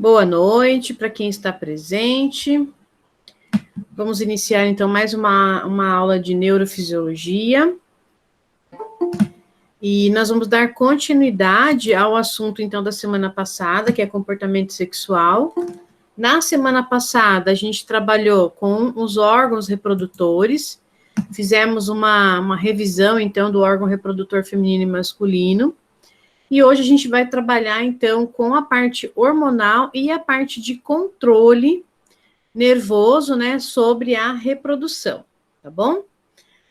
Boa noite para quem está presente. Vamos iniciar, então, mais uma aula de neurofisiologia. E nós vamos dar continuidade ao assunto, então, da semana passada, que é comportamento sexual. Na semana passada, a gente trabalhou com os órgãos reprodutores, fizemos uma revisão, então, do órgão reprodutor feminino e masculino. E hoje a gente vai trabalhar, então, com a parte hormonal e a parte de controle nervoso, né, sobre a reprodução, tá bom?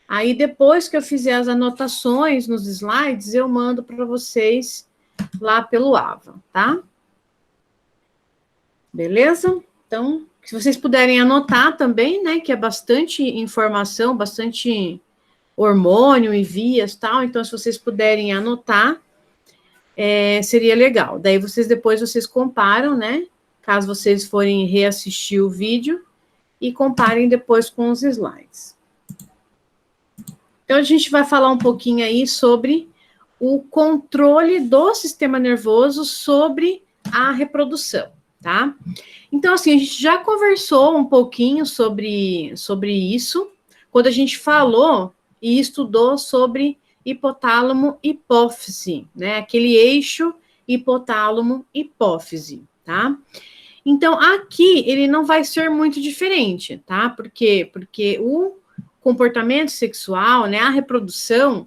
Aí, depois que eu fizer as anotações nos slides, eu mando para vocês lá pelo AVA, tá? Beleza? Então, se vocês puderem anotar também, né, que é bastante informação, bastante hormônio e vias, tal, então, se vocês puderem anotar, seria legal. Daí depois vocês comparam, né? Caso vocês forem reassistir o vídeo e comparem depois com os slides. Então, a gente vai falar um pouquinho aí sobre o controle do sistema nervoso sobre a reprodução, tá? Então, assim, a gente já conversou um pouquinho sobre isso, quando a gente falou e estudou sobre hipotálamo-hipófise, né? Aquele eixo hipotálamo-hipófise, tá? Então, aqui ele não vai ser muito diferente, tá? Por quê? Porque o comportamento sexual, né, a reprodução,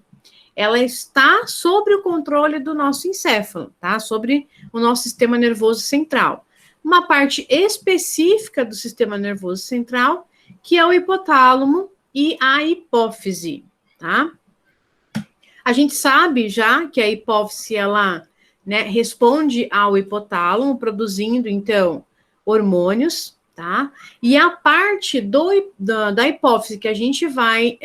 ela está sob o controle do nosso encéfalo, tá? Sobre o nosso sistema nervoso central. Uma parte específica do sistema nervoso central, que é o hipotálamo e a hipófise, tá? A gente sabe já que a hipófise, ela, né, responde ao hipotálamo, produzindo, então, hormônios, tá? E a parte da hipófise que a gente vai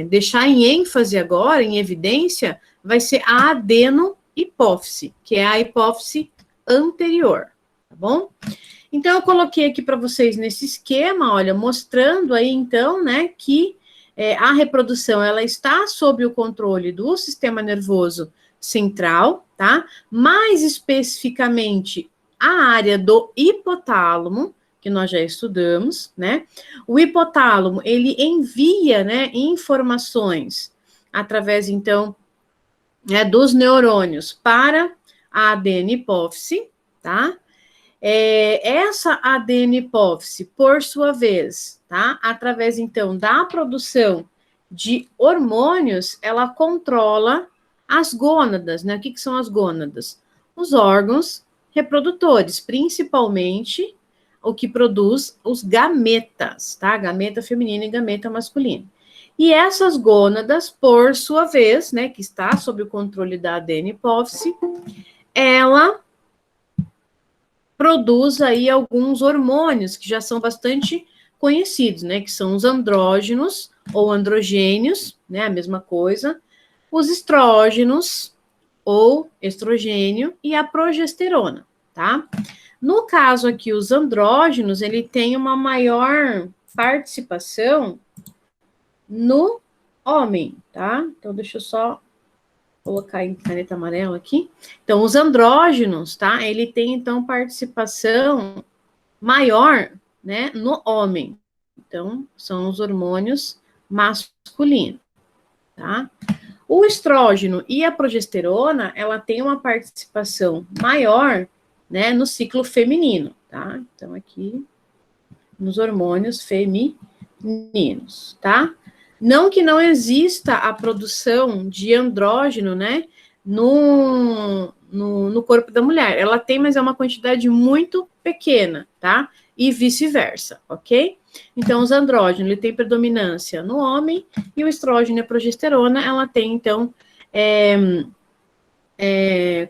deixar em ênfase agora, em evidência, vai ser a adenohipófise, que é a hipófise anterior, tá bom? Então, eu coloquei aqui para vocês nesse esquema, olha, mostrando aí, então, né, que a reprodução, ela está sob o controle do sistema nervoso central, tá? Mais especificamente, a área do hipotálamo, que nós já estudamos, né? O hipotálamo, ele envia, né, informações através, então, né, dos neurônios para a adenihipófise, tá? Essa adenihipófise, por sua vez, tá? Através, então, da produção de hormônios, ela controla as gônadas, né? O que são as gônadas? Os órgãos reprodutores, principalmente o que produz os gametas, tá? Gameta feminino e gameta masculino. E essas gônadas, por sua vez, né, que está sob o controle da adenihipófise, ela produz aí alguns hormônios que já são bastante conhecidos, né, que são os andrógenos ou androgênios, né, a mesma coisa, os estrógenos ou estrogênio e a progesterona, tá? No caso aqui, os andrógenos, ele tem uma maior participação no homem, tá? Então, deixa eu só colocar em caneta amarela aqui. Então, os andrógenos, tá? Ele tem, então, participação maior, né, no homem. Então, são os hormônios masculinos, tá? O estrógeno e a progesterona, ela tem uma participação maior, né, no ciclo feminino, tá? Então, aqui, nos hormônios femininos, tá? Não que não exista a produção de andrógeno, né, no corpo da mulher. Ela tem, mas é uma quantidade muito pequena, tá? E vice-versa, ok? Então, os andrógenos, ele tem predominância no homem, e o estrógeno e a progesterona, ela tem, então,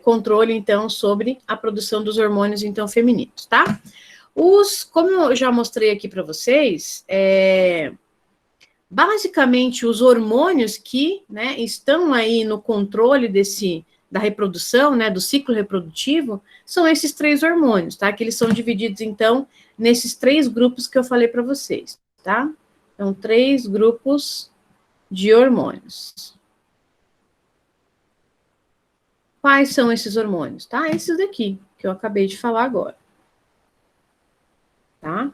controle, então, sobre a produção dos hormônios, então, femininos, tá? Como eu já mostrei aqui para vocês, basicamente, os hormônios que, né, estão aí no controle da reprodução, né, do ciclo reprodutivo, são esses 3 hormônios, tá? Que eles são divididos, então, nesses 3 grupos que eu falei para vocês, tá? Então, 3 grupos de hormônios. Quais são esses hormônios? Tá? Esses daqui, que eu acabei de falar agora. Tá?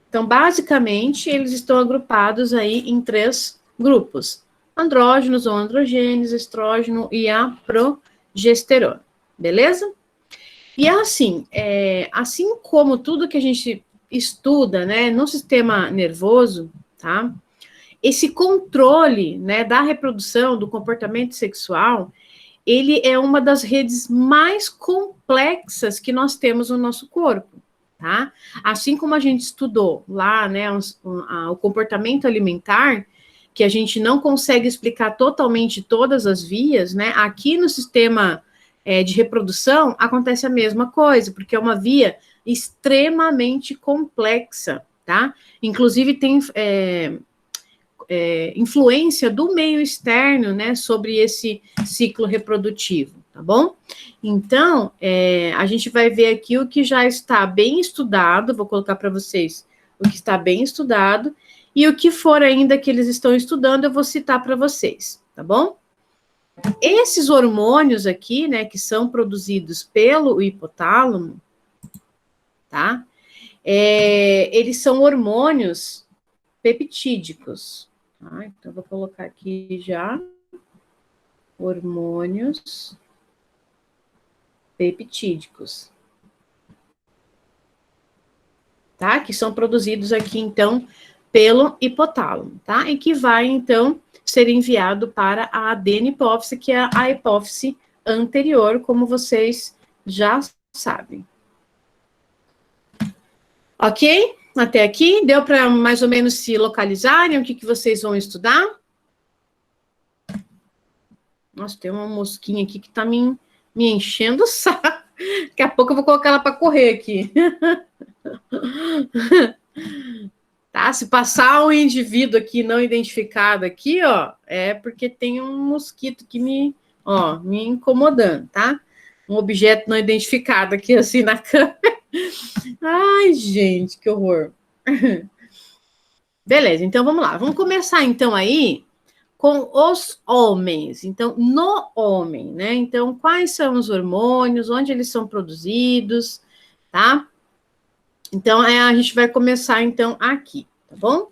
Então, basicamente, eles estão agrupados aí em 3 grupos. Andrógenos ou androgênios, estrógeno e a progesterona. Beleza? E assim como tudo que a gente estuda, né, no sistema nervoso, tá? Esse controle, né, da reprodução, do comportamento sexual, ele é uma das redes mais complexas que nós temos no nosso corpo, tá? Assim como a gente estudou lá, né, o comportamento alimentar, que a gente não consegue explicar totalmente todas as vias, né? Aqui no sistema de reprodução acontece a mesma coisa, porque é uma via extremamente complexa, tá? Inclusive tem influência do meio externo, né, sobre esse ciclo reprodutivo, tá bom? Então, a gente vai ver aqui o que já está bem estudado, vou colocar para vocês o que está bem estudado, e o que for ainda que eles estão estudando, eu vou citar para vocês, tá bom? Esses hormônios aqui, né, que são produzidos pelo hipotálamo, tá? Eles são hormônios peptídicos. Tá? Então, vou colocar aqui já hormônios peptídicos. Tá? Que são produzidos aqui, então, pelo hipotálamo, tá? E que vai, então, ser enviado para a adenipófise, que é a hipófise anterior, como vocês já sabem. Ok? Até aqui? Deu para mais ou menos se localizarem o que vocês vão estudar? Nossa, tem uma mosquinha aqui que tá me enchendo o saco. Daqui a pouco eu vou colocar ela para correr aqui. Tá? Se passar um indivíduo aqui não identificado aqui, ó, é porque tem um mosquito que me incomodando, tá? Um objeto não identificado aqui, assim, na câmera. Ai, gente, que horror. Beleza, então vamos lá. Vamos começar, então, aí com os homens. Então, no homem, né? Então, quais são os hormônios, onde eles são produzidos, tá? Então, a gente vai começar, então, aqui, tá bom?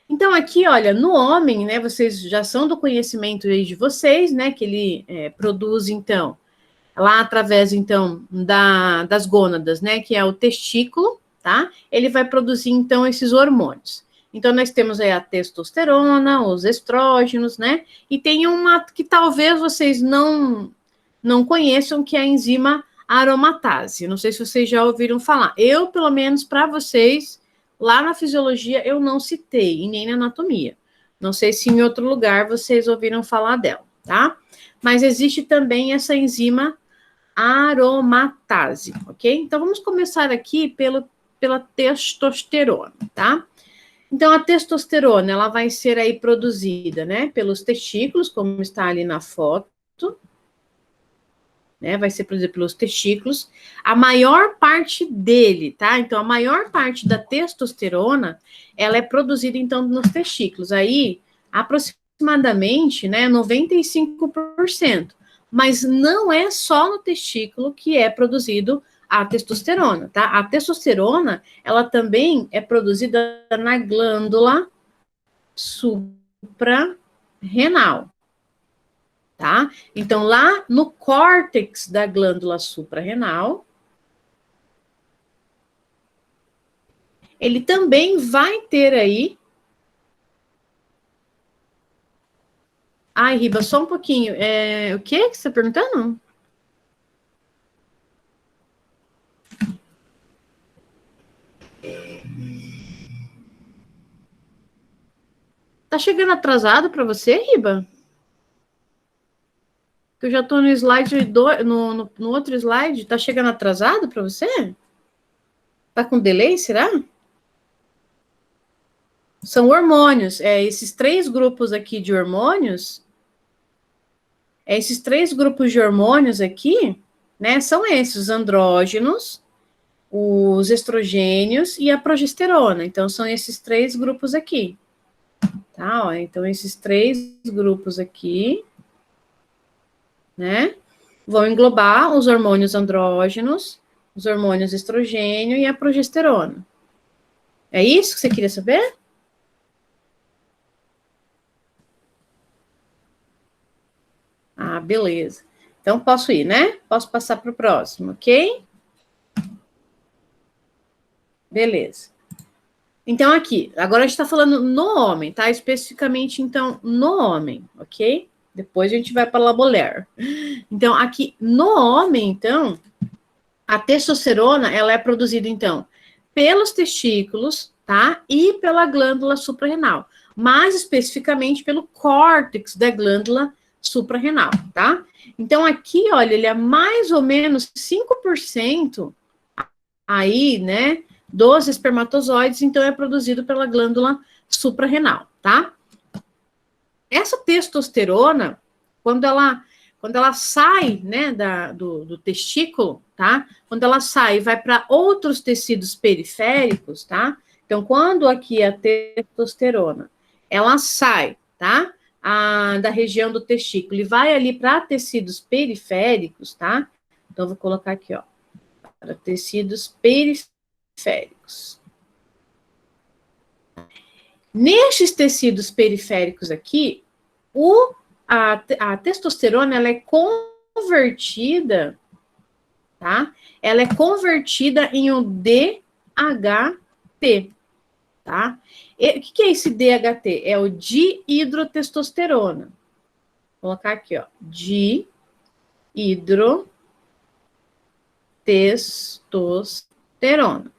Então, aqui, olha, no homem, né, vocês já são do conhecimento aí de vocês, né, que ele produz, então, lá através, então, das gônadas, né, que é o testículo, tá? Ele vai produzir, então, esses hormônios. Então, nós temos aí a testosterona, os estrógenos, né? E tem uma que talvez vocês não conheçam, que é a enzima aromatase. Não sei se vocês já ouviram falar. Eu, pelo menos, para vocês, lá na fisiologia, eu não citei, e nem na anatomia. Não sei se em outro lugar vocês ouviram falar dela, tá? Mas existe também essa enzima aromatase, ok? Então, vamos começar aqui pela testosterona, tá? Então, a testosterona, ela vai ser aí produzida, né, pelos testículos, como está ali na foto, né, vai ser produzida pelos testículos. A maior parte dele, tá? Então, a maior parte da testosterona, ela é produzida, então, nos testículos. Aí, aproximadamente, né, 95%. Mas não é só no testículo que é produzido a testosterona, tá? A testosterona, ela também é produzida na glândula suprarrenal, tá? Então, lá no córtex da glândula suprarrenal, ele também vai ter aí... Ai, Riba, só um pouquinho. O que você está perguntando? Tá chegando atrasado para você, Riba? Eu já tô no slide no outro slide. Tá chegando atrasado para você? Tá com delay, será? São hormônios. Esses 3 grupos aqui de hormônios. Esses 3 grupos de hormônios aqui, né? São esses, os andrógenos, os estrogênios e a progesterona. Então, são esses 3 grupos aqui. Tá? Ó, então, esses 3 grupos aqui, né? Vão englobar os hormônios andrógenos, os hormônios estrogênio e a progesterona. É isso que você queria saber? Ah, beleza. Então, posso ir, né? Posso passar para o próximo, ok? Beleza. Então, aqui, agora a gente está falando no homem, tá? Especificamente, então, no homem, ok? Depois a gente vai para a mulher. Então, aqui, no homem, então, a testosterona, ela é produzida, então, pelos testículos, tá? E pela glândula suprarrenal. Mais especificamente pelo córtex da glândula suprarrenal, tá? Então, aqui, olha, ele é mais ou menos 5% aí, né, dos espermatozoides, então é produzido pela glândula suprarrenal, tá? Essa testosterona, quando ela sai, né, do testículo, tá? Quando ela sai e vai para outros tecidos periféricos, tá? Então, quando aqui a testosterona, ela sai, tá? Da região do testículo e vai ali para tecidos periféricos, tá? Então, vou colocar aqui, ó, para tecidos periféricos. Nestes tecidos periféricos aqui, a testosterona ela é convertida, tá? Ela é convertida em um DHT, tá? E, o que é esse DHT? É o dihidrotestosterona. Vou colocar aqui, ó, dihidrotestosterona.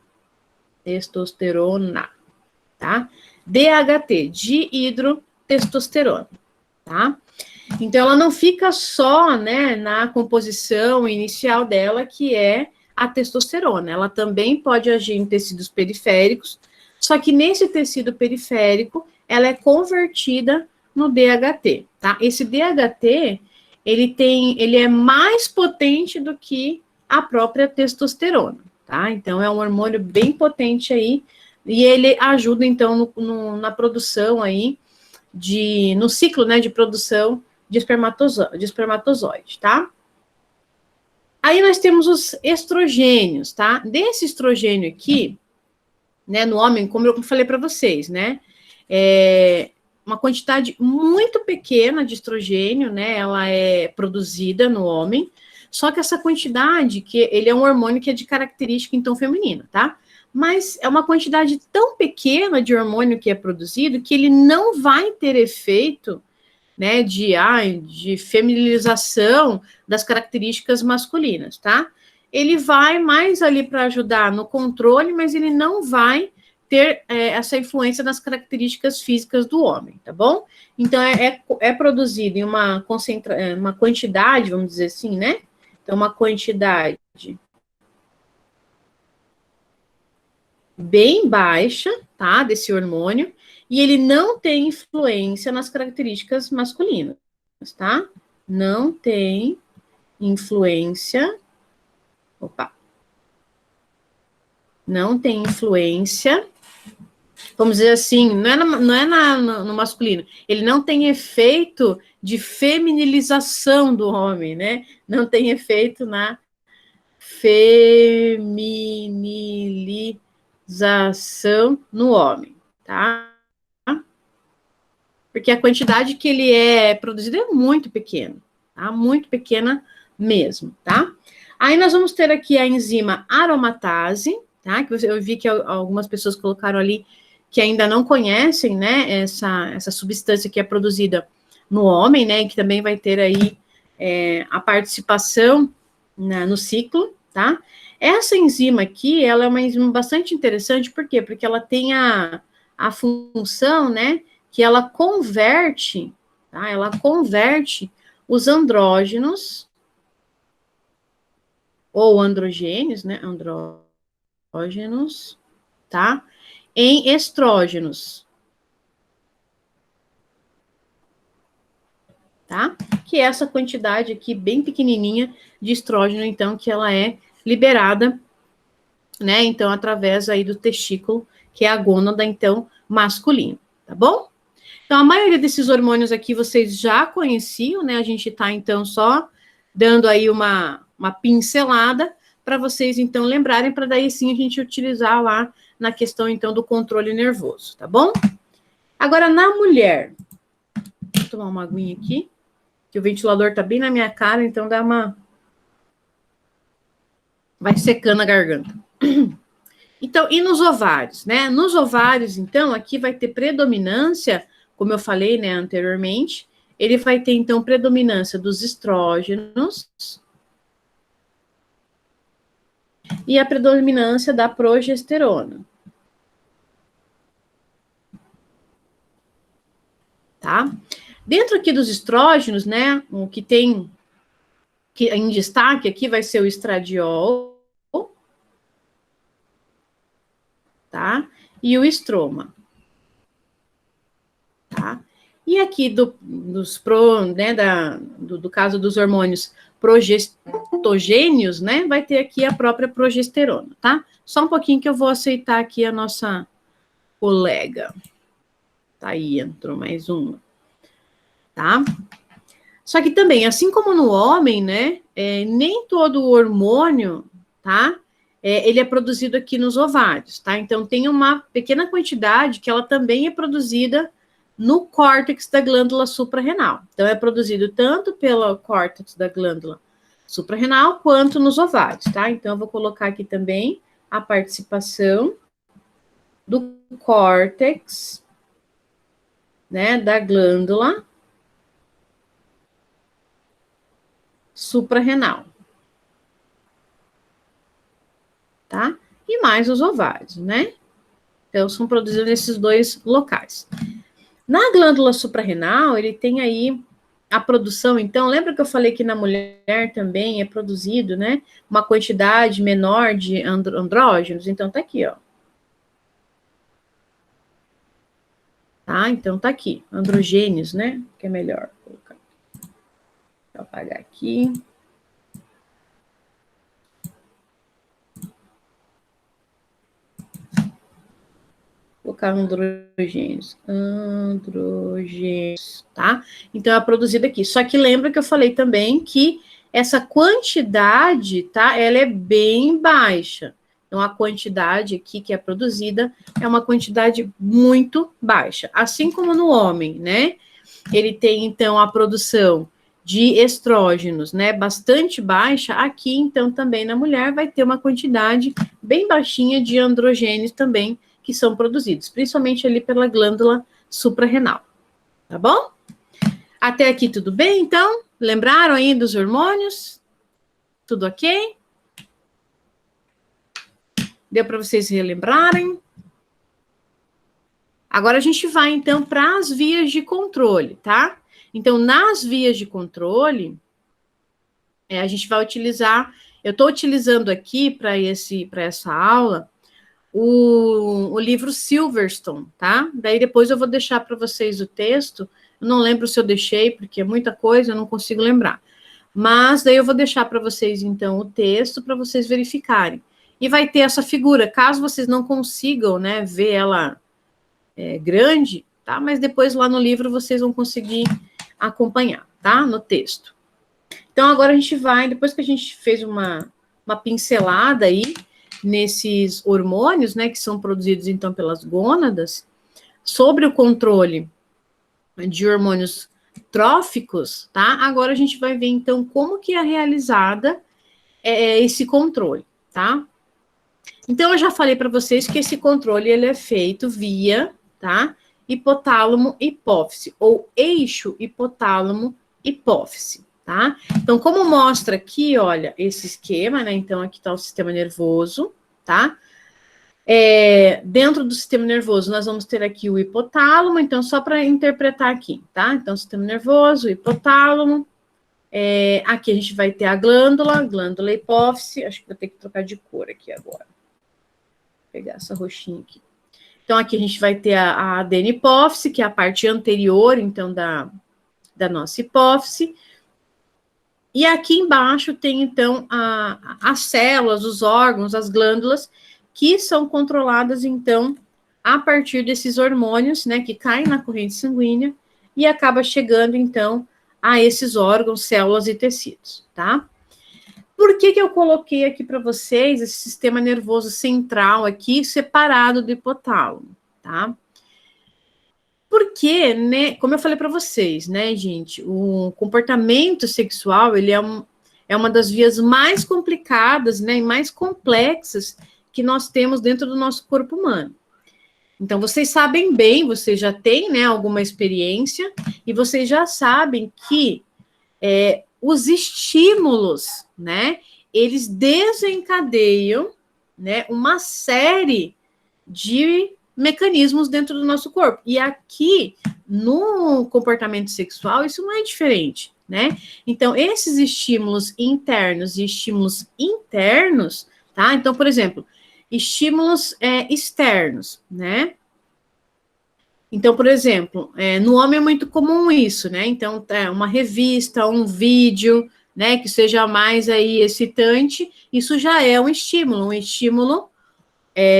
Testosterona, tá? DHT, dihidrotestosterona, tá? Então, ela não fica só, né, na composição inicial dela, que é a testosterona. Ela também pode agir em tecidos periféricos, só que nesse tecido periférico, ela é convertida no DHT, tá? Esse DHT, ele é mais potente do que a própria testosterona, tá? Então, é um hormônio bem potente aí, e ele ajuda, então, na produção aí, no ciclo, né, de produção de espermatozoide, tá? Aí nós temos os estrogênios, tá? Desse estrogênio aqui, né, no homem, como eu falei para vocês, né, uma quantidade muito pequena de estrogênio, né, ela é produzida no homem, só que essa quantidade, que ele é um hormônio que é de característica, então, feminina, tá? Mas é uma quantidade tão pequena de hormônio que é produzido que ele não vai ter efeito, né, de feminilização das características masculinas, tá? Ele vai mais ali para ajudar no controle, mas ele não vai ter essa influência nas características físicas do homem, tá bom? Então, é produzido em uma quantidade, vamos dizer assim, né? Então, uma quantidade bem baixa, tá, desse hormônio, e ele não tem influência nas características masculinas, tá? Não tem influência, não tem influência, vamos dizer assim, não é no masculino, ele não tem efeito de feminilização do homem, né? Não tem efeito na feminilização no homem, tá? Porque a quantidade que ele é produzido é muito pequena, tá? Muito pequena mesmo, tá? Aí nós vamos ter aqui a enzima aromatase, tá? Que eu vi que algumas pessoas colocaram ali que ainda não conhecem, né? Essa substância que é produzida no homem, né? Que também vai ter aí a participação no ciclo, tá? Essa enzima aqui, ela é uma enzima bastante interessante, por quê? Porque ela tem a função, né? Que ela converte, tá? Ela converte os andrógenos ou androgênios, né? Andrógenos, tá? Em estrógenos, tá? Que é essa quantidade aqui bem pequenininha de estrógeno, então, que ela é liberada, né? Então, através aí do testículo, que é a gônada, então, masculino, tá bom? Então, a maioria desses hormônios aqui vocês já conheciam, né? A gente tá, então, só dando aí uma pincelada para vocês, então, lembrarem, para daí sim a gente utilizar lá na questão, então, do controle nervoso, tá bom? Agora, na mulher, vou tomar uma aguinha aqui, que o ventilador tá bem na minha cara, então dá uma... vai secando a garganta. Então, e nos ovários, né? Nos ovários, então, aqui vai ter predominância, como eu falei, né, anteriormente, ele vai ter, então, predominância dos estrógenos e a predominância da progesterona. Tá? Dentro aqui dos estrógenos, né, o que tem em destaque aqui vai ser o estradiol, tá? E o estroma. Tá? E aqui do caso dos hormônios progestogênios, né, vai ter aqui a própria progesterona, tá? Só um pouquinho que eu vou aceitar aqui a nossa colega. Tá aí, entrou mais uma. Tá? Só que também, assim como no homem, né, nem todo hormônio, tá, ele é produzido aqui nos ovários, tá? Então, tem uma pequena quantidade que ela também é produzida no córtex da glândula suprarrenal. Então, é produzido tanto pelo córtex da glândula suprarrenal quanto nos ovários, tá? Então, eu vou colocar aqui também a participação do córtex, né, da glândula suprarrenal, tá? E mais os ovários, né? Então, são produzidos nesses dois locais. Na glândula suprarrenal, ele tem aí a produção, então, lembra que eu falei que na mulher também é produzido, né, uma quantidade menor de andrógenos? Então, tá aqui, ó. Tá? Então, tá aqui, androgênios, né, que é melhor colocar. Deixa eu apagar aqui. Colocar androgênios, tá? Então, é produzido aqui. Só que lembra que eu falei também que essa quantidade, tá? Ela é bem baixa. Então, a quantidade aqui que é produzida é uma quantidade muito baixa. Assim como no homem, né? Ele tem, então, a produção de estrógenos, né? Bastante baixa. Aqui, então, também na mulher vai ter uma quantidade bem baixinha de androgênios também, que são produzidos, principalmente ali pela glândula suprarrenal, tá bom? Até aqui tudo bem, então? Lembraram aí dos hormônios? Tudo ok? Deu para vocês relembrarem? Agora a gente vai, então, para as vias de controle, tá? Então, nas vias de controle, a gente vai utilizar, eu estou utilizando aqui para essa aula, o livro Silverstone, tá? Daí depois eu vou deixar para vocês o texto. Eu não lembro se eu deixei, porque é muita coisa, eu não consigo lembrar. Mas daí eu vou deixar para vocês, então, o texto para vocês verificarem. E vai ter essa figura, caso vocês não consigam, né, ver ela grande, tá? Mas depois lá no livro vocês vão conseguir acompanhar, tá? No texto. Então, agora a gente vai, depois que a gente fez uma pincelada aí, nesses hormônios, né, que são produzidos, então, pelas gônadas, sobre o controle de hormônios tróficos, tá? Agora a gente vai ver, então, como que é realizada esse controle, tá? Então, eu já falei para vocês que esse controle, ele é feito via, tá? Hipotálamo-hipófise, ou eixo hipotálamo-hipófise, tá? Então, como mostra aqui, olha, esse esquema, né? Então, aqui está o sistema nervoso, tá? Dentro do sistema nervoso, nós vamos ter aqui o hipotálamo, então, só para interpretar aqui, tá? Então, sistema nervoso, hipotálamo, aqui a gente vai ter a glândula hipófise, acho que vou ter que trocar de cor aqui agora. Vou pegar essa roxinha aqui. Então, aqui a gente vai ter a adenipófise, que é a parte anterior, então, da nossa hipófise. E aqui embaixo tem, então, as células, os órgãos, as glândulas, que são controladas, então, a partir desses hormônios, né, que caem na corrente sanguínea e acaba chegando, então, a esses órgãos, células e tecidos, tá? Por que eu coloquei aqui para vocês esse sistema nervoso central aqui, separado do hipotálamo, tá? Porque, né, como eu falei para vocês, né, gente, o comportamento sexual, ele é uma das vias mais complicadas, né, e mais complexas que nós temos dentro do nosso corpo humano. Então, vocês sabem bem, vocês já têm, né, alguma experiência, e vocês já sabem que os estímulos, né, eles desencadeiam, né, uma série de mecanismos dentro do nosso corpo. E aqui, no comportamento sexual, isso não é diferente, né? Então, esses estímulos internos e estímulos internos, tá? Então, por exemplo, estímulos externos, né? Então, por exemplo, no homem é muito comum isso, né? Então, uma revista, um vídeo, né, que seja mais aí excitante, isso já é um estímulo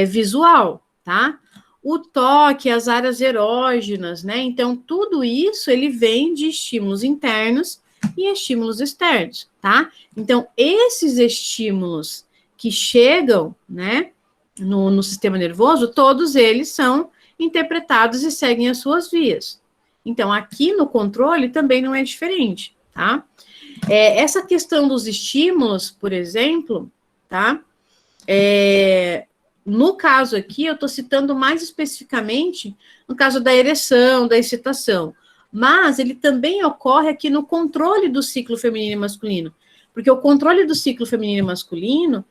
visual, tá? O toque, as áreas erógenas, né? Então, tudo isso, ele vem de estímulos internos e estímulos externos, tá? Então, esses estímulos que chegam, né, no sistema nervoso, todos eles são interpretados e seguem as suas vias. Então, aqui no controle também não é diferente, tá? Essa questão dos estímulos, por exemplo, tá? No caso aqui, eu estou citando mais especificamente no caso da ereção, da excitação, mas ele também ocorre aqui no controle do ciclo feminino e masculino, porque o controle do ciclo feminino e masculino,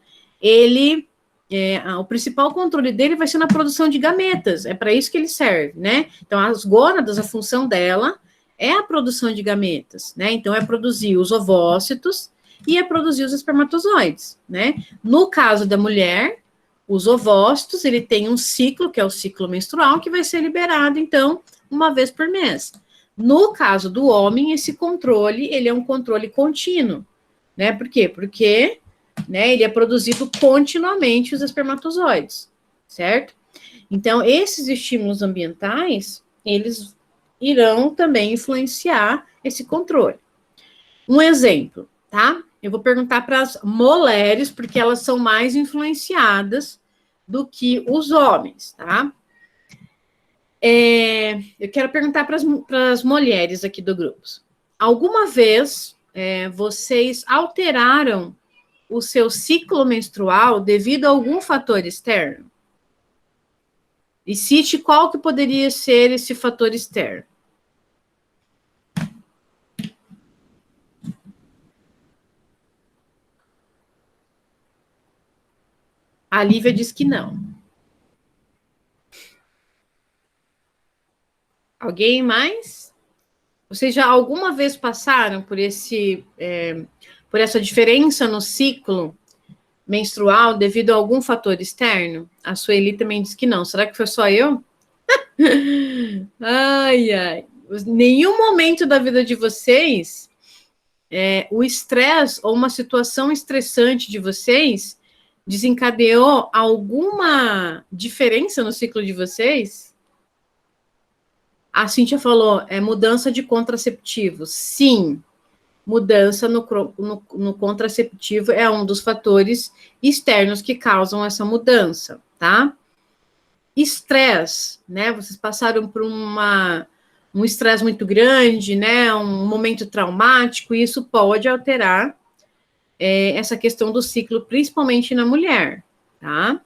o principal controle dele vai ser na produção de gametas, é para isso que ele serve, né? Então, as gônadas, a função dela é a produção de gametas, né? Então, é produzir os ovócitos e é produzir os espermatozoides, né? No caso da mulher, os ovócitos, ele tem um ciclo, que é o ciclo menstrual, que vai ser liberado, então, uma vez por mês. No caso do homem, esse controle, ele é um controle contínuo, né? Por quê? Porque, né, ele é produzido continuamente os espermatozoides, certo? Então, esses estímulos ambientais, eles irão também influenciar esse controle. Um exemplo, tá? Eu vou perguntar para as mulheres, porque elas são mais influenciadas do que os homens, tá? Eu quero perguntar para as mulheres aqui do grupo. Alguma vez vocês alteraram o seu ciclo menstrual devido a algum fator externo? E cite qual que poderia ser esse fator externo. A Lívia diz que não. Alguém mais? Vocês já alguma vez passaram por por essa diferença no ciclo menstrual devido a algum fator externo? A Sueli também diz que não. Será que foi só eu? Ai, ai. Nenhum momento da vida de vocês, o estresse ou uma situação estressante de vocês desencadeou alguma diferença no ciclo de vocês? A Cíntia falou, mudança de contraceptivo. Sim, mudança no contraceptivo é um dos fatores externos que causam essa mudança, tá? Estresse, né? Vocês passaram por um estresse muito grande, né? Um momento traumático, e isso pode alterar essa questão do ciclo, principalmente na mulher, tá?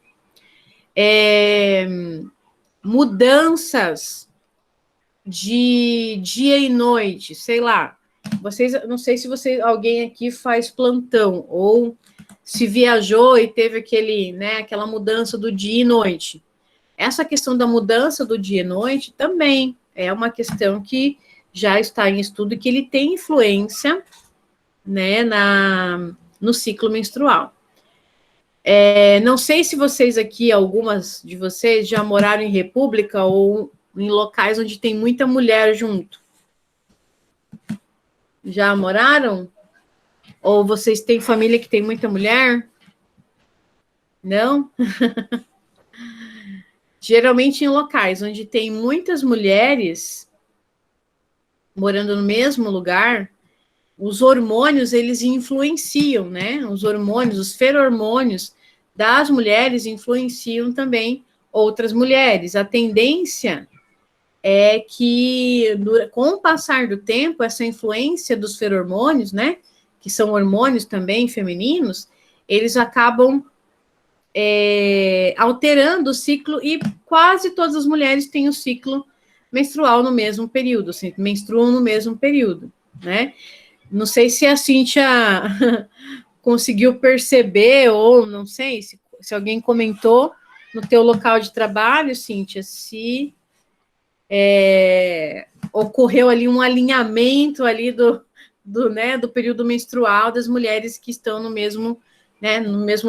Mudanças de dia e noite, sei lá. Não sei se alguém aqui faz plantão ou se viajou e teve aquela mudança do dia e noite. Essa questão da mudança do dia e noite também é uma questão que já está em estudo e que ele tem influência, né, no ciclo menstrual. Não sei se vocês aqui, algumas de vocês, já moraram em república ou em locais onde tem muita mulher junto. Já moraram? Ou vocês têm família que tem muita mulher? Não? Geralmente em locais onde tem muitas mulheres morando no mesmo lugar, os hormônios, eles influenciam, né? Os hormônios, os feromônios das mulheres influenciam também outras mulheres. A tendência é que, com o passar do tempo, essa influência dos feromônios, né? Que são hormônios também femininos, eles acabam alterando o ciclo, e quase todas as mulheres têm o ciclo menstrual no mesmo período, assim, menstruam no mesmo período, né? Não sei se a Cíntia conseguiu perceber, ou não sei se alguém comentou no teu local de trabalho, Cíntia, se ocorreu ali um alinhamento ali do período menstrual das mulheres que estão no mesmo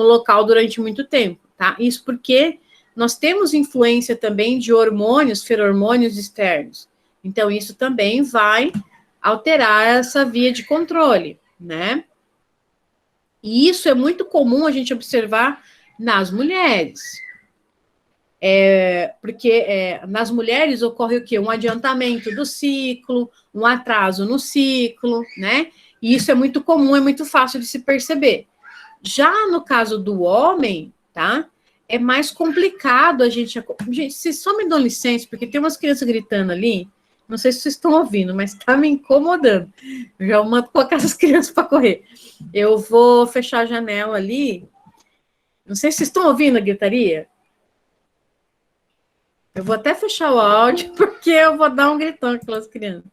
local durante muito tempo, tá? Isso porque nós temos influência também de hormônios, feromônios externos. Então, isso também vai alterar essa via de controle, né? E isso é muito comum a gente observar nas mulheres. Porque nas mulheres ocorre o quê? Um adiantamento do ciclo, um atraso no ciclo, né? E isso é muito comum, é muito fácil de se perceber. Já no caso do homem, tá? É mais complicado a gente... Gente, vocês só me dão licença, porque tem umas crianças gritando ali, não sei se vocês estão ouvindo, mas tá me incomodando. Eu já mando colocar essas crianças para correr. Eu vou fechar a janela ali. Não sei se vocês estão ouvindo a gritaria. Eu vou até fechar o áudio, porque eu vou dar um gritão aqui pelas crianças.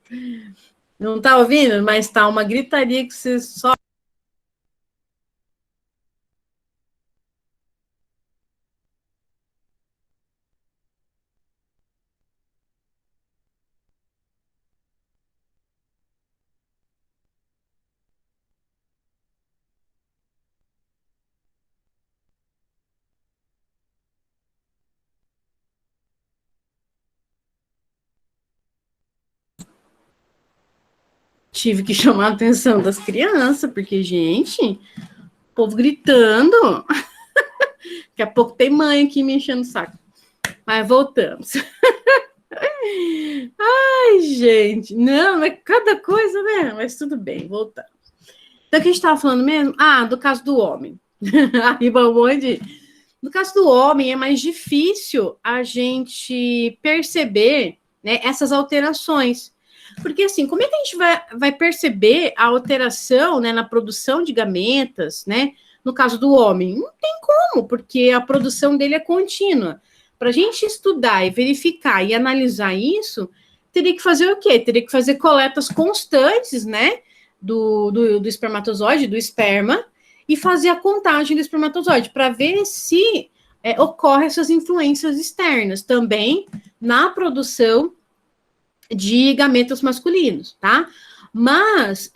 Não tá ouvindo? Mas tá uma gritaria que vocês só... Tive que chamar a atenção das crianças, porque, gente, o povo gritando. Daqui a pouco tem mãe aqui me enchendo o saco. Mas voltamos. Ai, gente. Não, é cada coisa, né? Mas tudo bem, voltamos. Então, o que a gente estava falando mesmo? Ah, do caso do homem. Arriba um monte. No caso do homem, é mais difícil a gente perceber, né, essas alterações. Porque, assim, como é que a gente vai perceber a alteração, né, na produção de gametas, né? No caso do homem, não tem como, porque a produção dele é contínua. Para a gente estudar e verificar e analisar isso, teria que fazer o quê? Teria que fazer coletas constantes, né? Do espermatozoide, do esperma, e fazer a contagem do espermatozoide, para ver se ocorrem essas influências externas também na produção de gametas masculinos, tá? Mas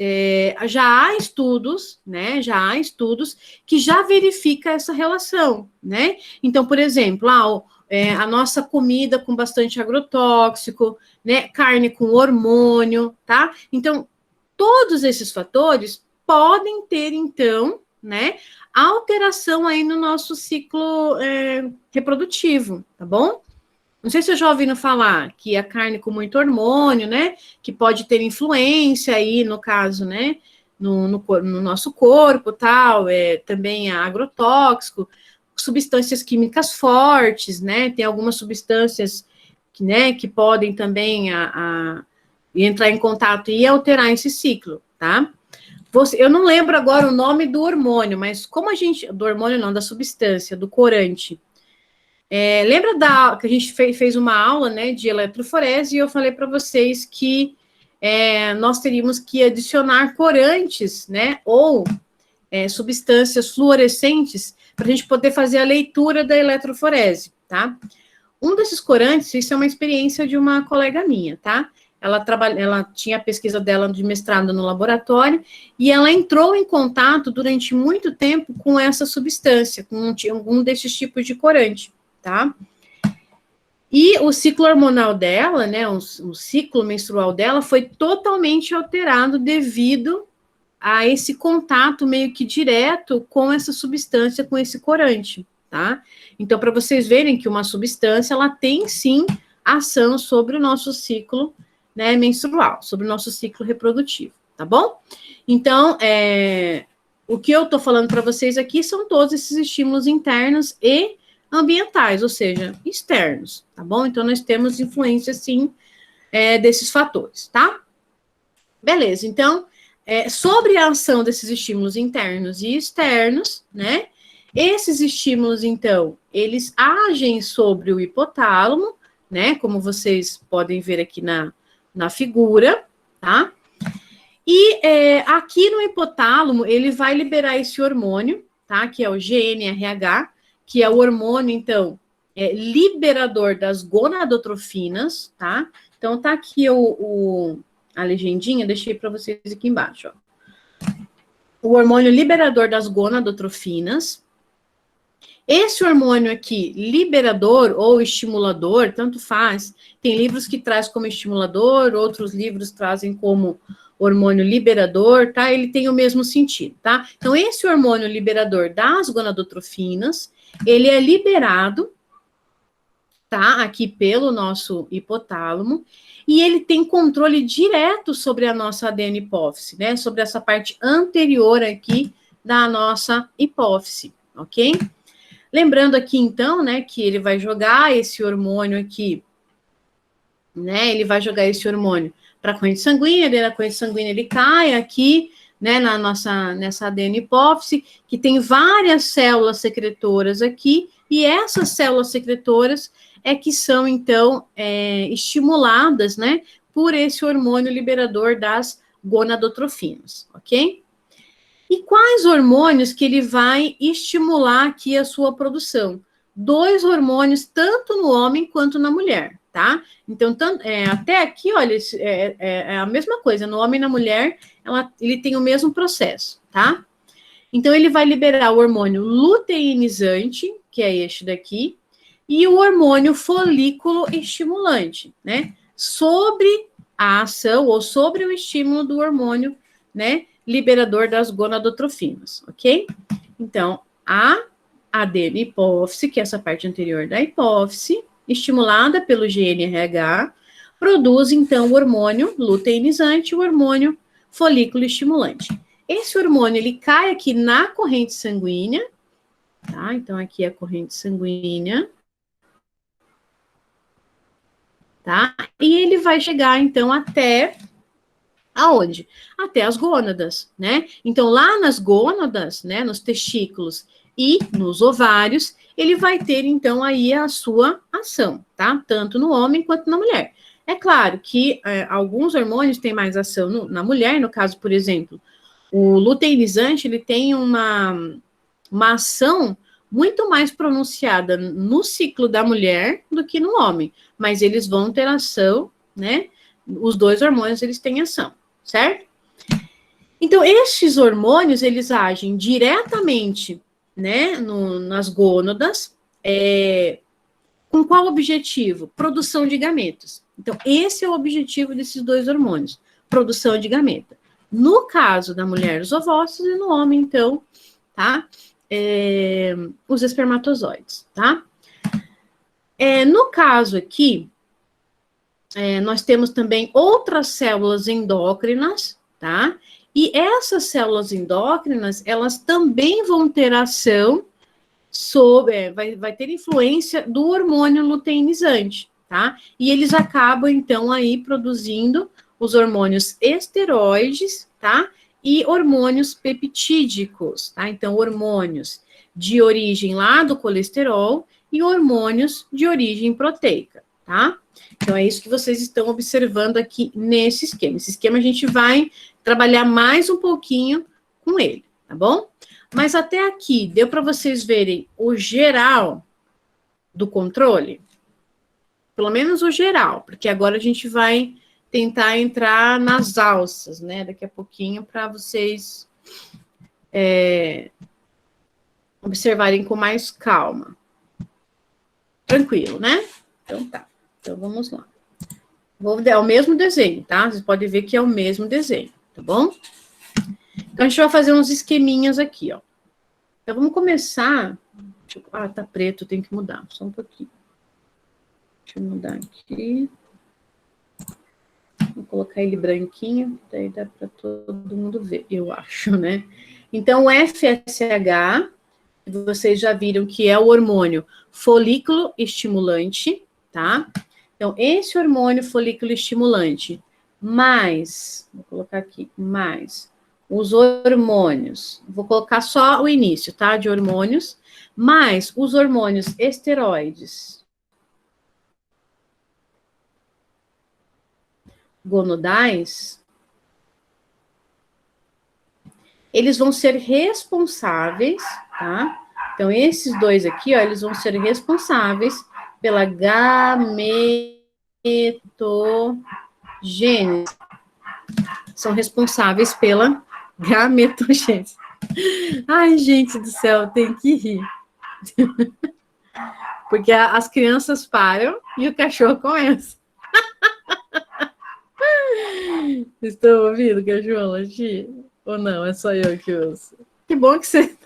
já há estudos, né? Já há estudos que já verificam essa relação, né? Então, por exemplo, a nossa comida com bastante agrotóxico, né? Carne com hormônio, tá? Então, todos esses fatores podem ter, então, né? Alteração aí no nosso ciclo reprodutivo, tá bom? Não sei se eu já ouviram falar que a carne com muito hormônio, né, que pode ter influência aí, no caso, né, no nosso corpo, tal, também agrotóxico, substâncias químicas fortes, né, tem algumas substâncias que podem também entrar em contato e alterar esse ciclo, tá? Eu não lembro agora o nome do hormônio, mas como do hormônio não, da substância, do corante. Lembra que a gente fez uma aula, né, de eletroforese, e eu falei para vocês que nós teríamos que adicionar corantes, né, ou substâncias fluorescentes para a gente poder fazer a leitura da eletroforese, tá? Um desses corantes, isso é uma experiência de uma colega minha, tá? Ela tinha a pesquisa dela de mestrado no laboratório e ela entrou em contato durante muito tempo com essa substância, com algum desses tipos de corante, tá? E o ciclo hormonal dela, né, o ciclo menstrual dela foi totalmente alterado devido a esse contato meio que direto com essa substância, com esse corante, tá? Então, para vocês verem que uma substância, ela tem sim ação sobre o nosso ciclo, né, menstrual, sobre o nosso ciclo reprodutivo. tá bom? Então, o que eu estou falando para vocês aqui são todos esses estímulos internos e ambientais, ou seja, externos, tá bom? Então, nós temos influência, sim, desses fatores, tá? Beleza, então, sobre a ação desses estímulos internos e externos, né? Esses estímulos, então, eles agem sobre o hipotálamo, né? Como vocês podem ver aqui na figura, tá? E aqui no hipotálamo, ele vai liberar esse hormônio, tá? Que é o GNRH, que é o hormônio, então, liberador das gonadotrofinas, tá? Então, tá aqui a legendinha, deixei para vocês aqui embaixo, ó. O hormônio liberador das gonadotrofinas. Esse hormônio aqui, liberador ou estimulador, tanto faz. Tem livros que traz como estimulador, outros livros trazem como hormônio liberador, tá? Ele tem o mesmo sentido, tá? Então, esse hormônio liberador das gonadotrofinas, ele é liberado, tá? Aqui pelo nosso hipotálamo, e ele tem controle direto sobre a nossa ADN hipófise, né? Sobre essa parte anterior aqui da nossa hipófise, ok? Lembrando aqui, então, né, que ele vai jogar esse hormônio aqui, né? Ele vai jogar esse hormônio para a corrente sanguínea, daí na corrente sanguínea ele cai aqui, né, nessa ADN hipófise, que tem várias células secretoras aqui, e essas células secretoras que são, então, estimuladas, né, por esse hormônio liberador das gonadotrofinas, ok? E quais hormônios que ele vai estimular aqui a sua produção? 2 hormônios, tanto no homem quanto na mulher, tá? Então, até aqui, olha, é a mesma coisa, no homem e na mulher, ele tem o mesmo processo, tá? Então, ele vai liberar o hormônio luteinizante, que é este daqui, e o hormônio folículo estimulante, né? Sobre a ação ou sobre o estímulo do hormônio, né? Liberador das gonadotrofinas, ok? Então, a ADN hipófise, que é essa parte anterior da hipófise, estimulada pelo GNRH, produz, então, o hormônio luteinizante e o hormônio folículo estimulante. Esse hormônio, ele cai aqui na corrente sanguínea, tá? Então, aqui é a corrente sanguínea, tá? E ele vai chegar, então, até aonde? Até as gônadas, né? Então, lá nas gônadas, né, nos testículos e nos ovários, ele vai ter, então, aí a sua ação, tá? Tanto no homem quanto na mulher. É claro que alguns hormônios têm mais ação na mulher, no caso, por exemplo, o luteinizante, ele tem uma ação muito mais pronunciada no ciclo da mulher do que no homem, mas eles vão ter ação, né? Os 2 hormônios, eles têm ação, certo? Então, estes hormônios, eles agem diretamente, né, nas gônadas, com qual objetivo? Produção de gametas. Então, esse é o objetivo desses 2 hormônios, produção de gameta. No caso da mulher, os ovócitos, e no homem, então, tá? Os espermatozoides, tá? No caso aqui, nós temos também outras células endócrinas, tá? E essas células endócrinas, elas também vão ter ação sobre, vai ter influência do hormônio luteinizante, tá? E eles acabam, então, aí produzindo os hormônios esteroides, tá? E hormônios peptídicos, tá? Então, hormônios de origem lá do colesterol e hormônios de origem proteica, tá? Então, é isso que vocês estão observando aqui nesse esquema. Esse esquema a gente vai trabalhar mais um pouquinho com ele, tá bom? Mas até aqui, deu para vocês verem o geral do controle? Pelo menos o geral, porque agora a gente vai tentar entrar nas alças, né? Daqui a pouquinho, para vocês observarem com mais calma. Tranquilo, né? Então tá. Então vamos lá. É o mesmo desenho, tá? Vocês podem ver que é o mesmo desenho, tá bom? Então a gente vai fazer uns esqueminhas aqui, ó. Então vamos começar. Tá preto, tem que mudar, só um pouquinho. Deixa eu mudar aqui. Vou colocar ele branquinho, daí dá para todo mundo ver, eu acho, né? Então, o FSH, vocês já viram que é o hormônio folículo estimulante, tá? Então, esse hormônio folículo estimulante, mais, vou colocar aqui, mais os hormônios, vou colocar só o início, tá? De hormônios, mais os hormônios esteroides gonodais, eles vão ser responsáveis, tá? Então, esses dois aqui, ó, eles vão ser responsáveis pela gametogênese. São responsáveis pela gametogênese. Ai, gente do céu, tem que rir. Porque as crianças param e o cachorro começa. Vocês estão ouvindo o cachorro latir? Ou não? É só eu que ouço. Que bom que você...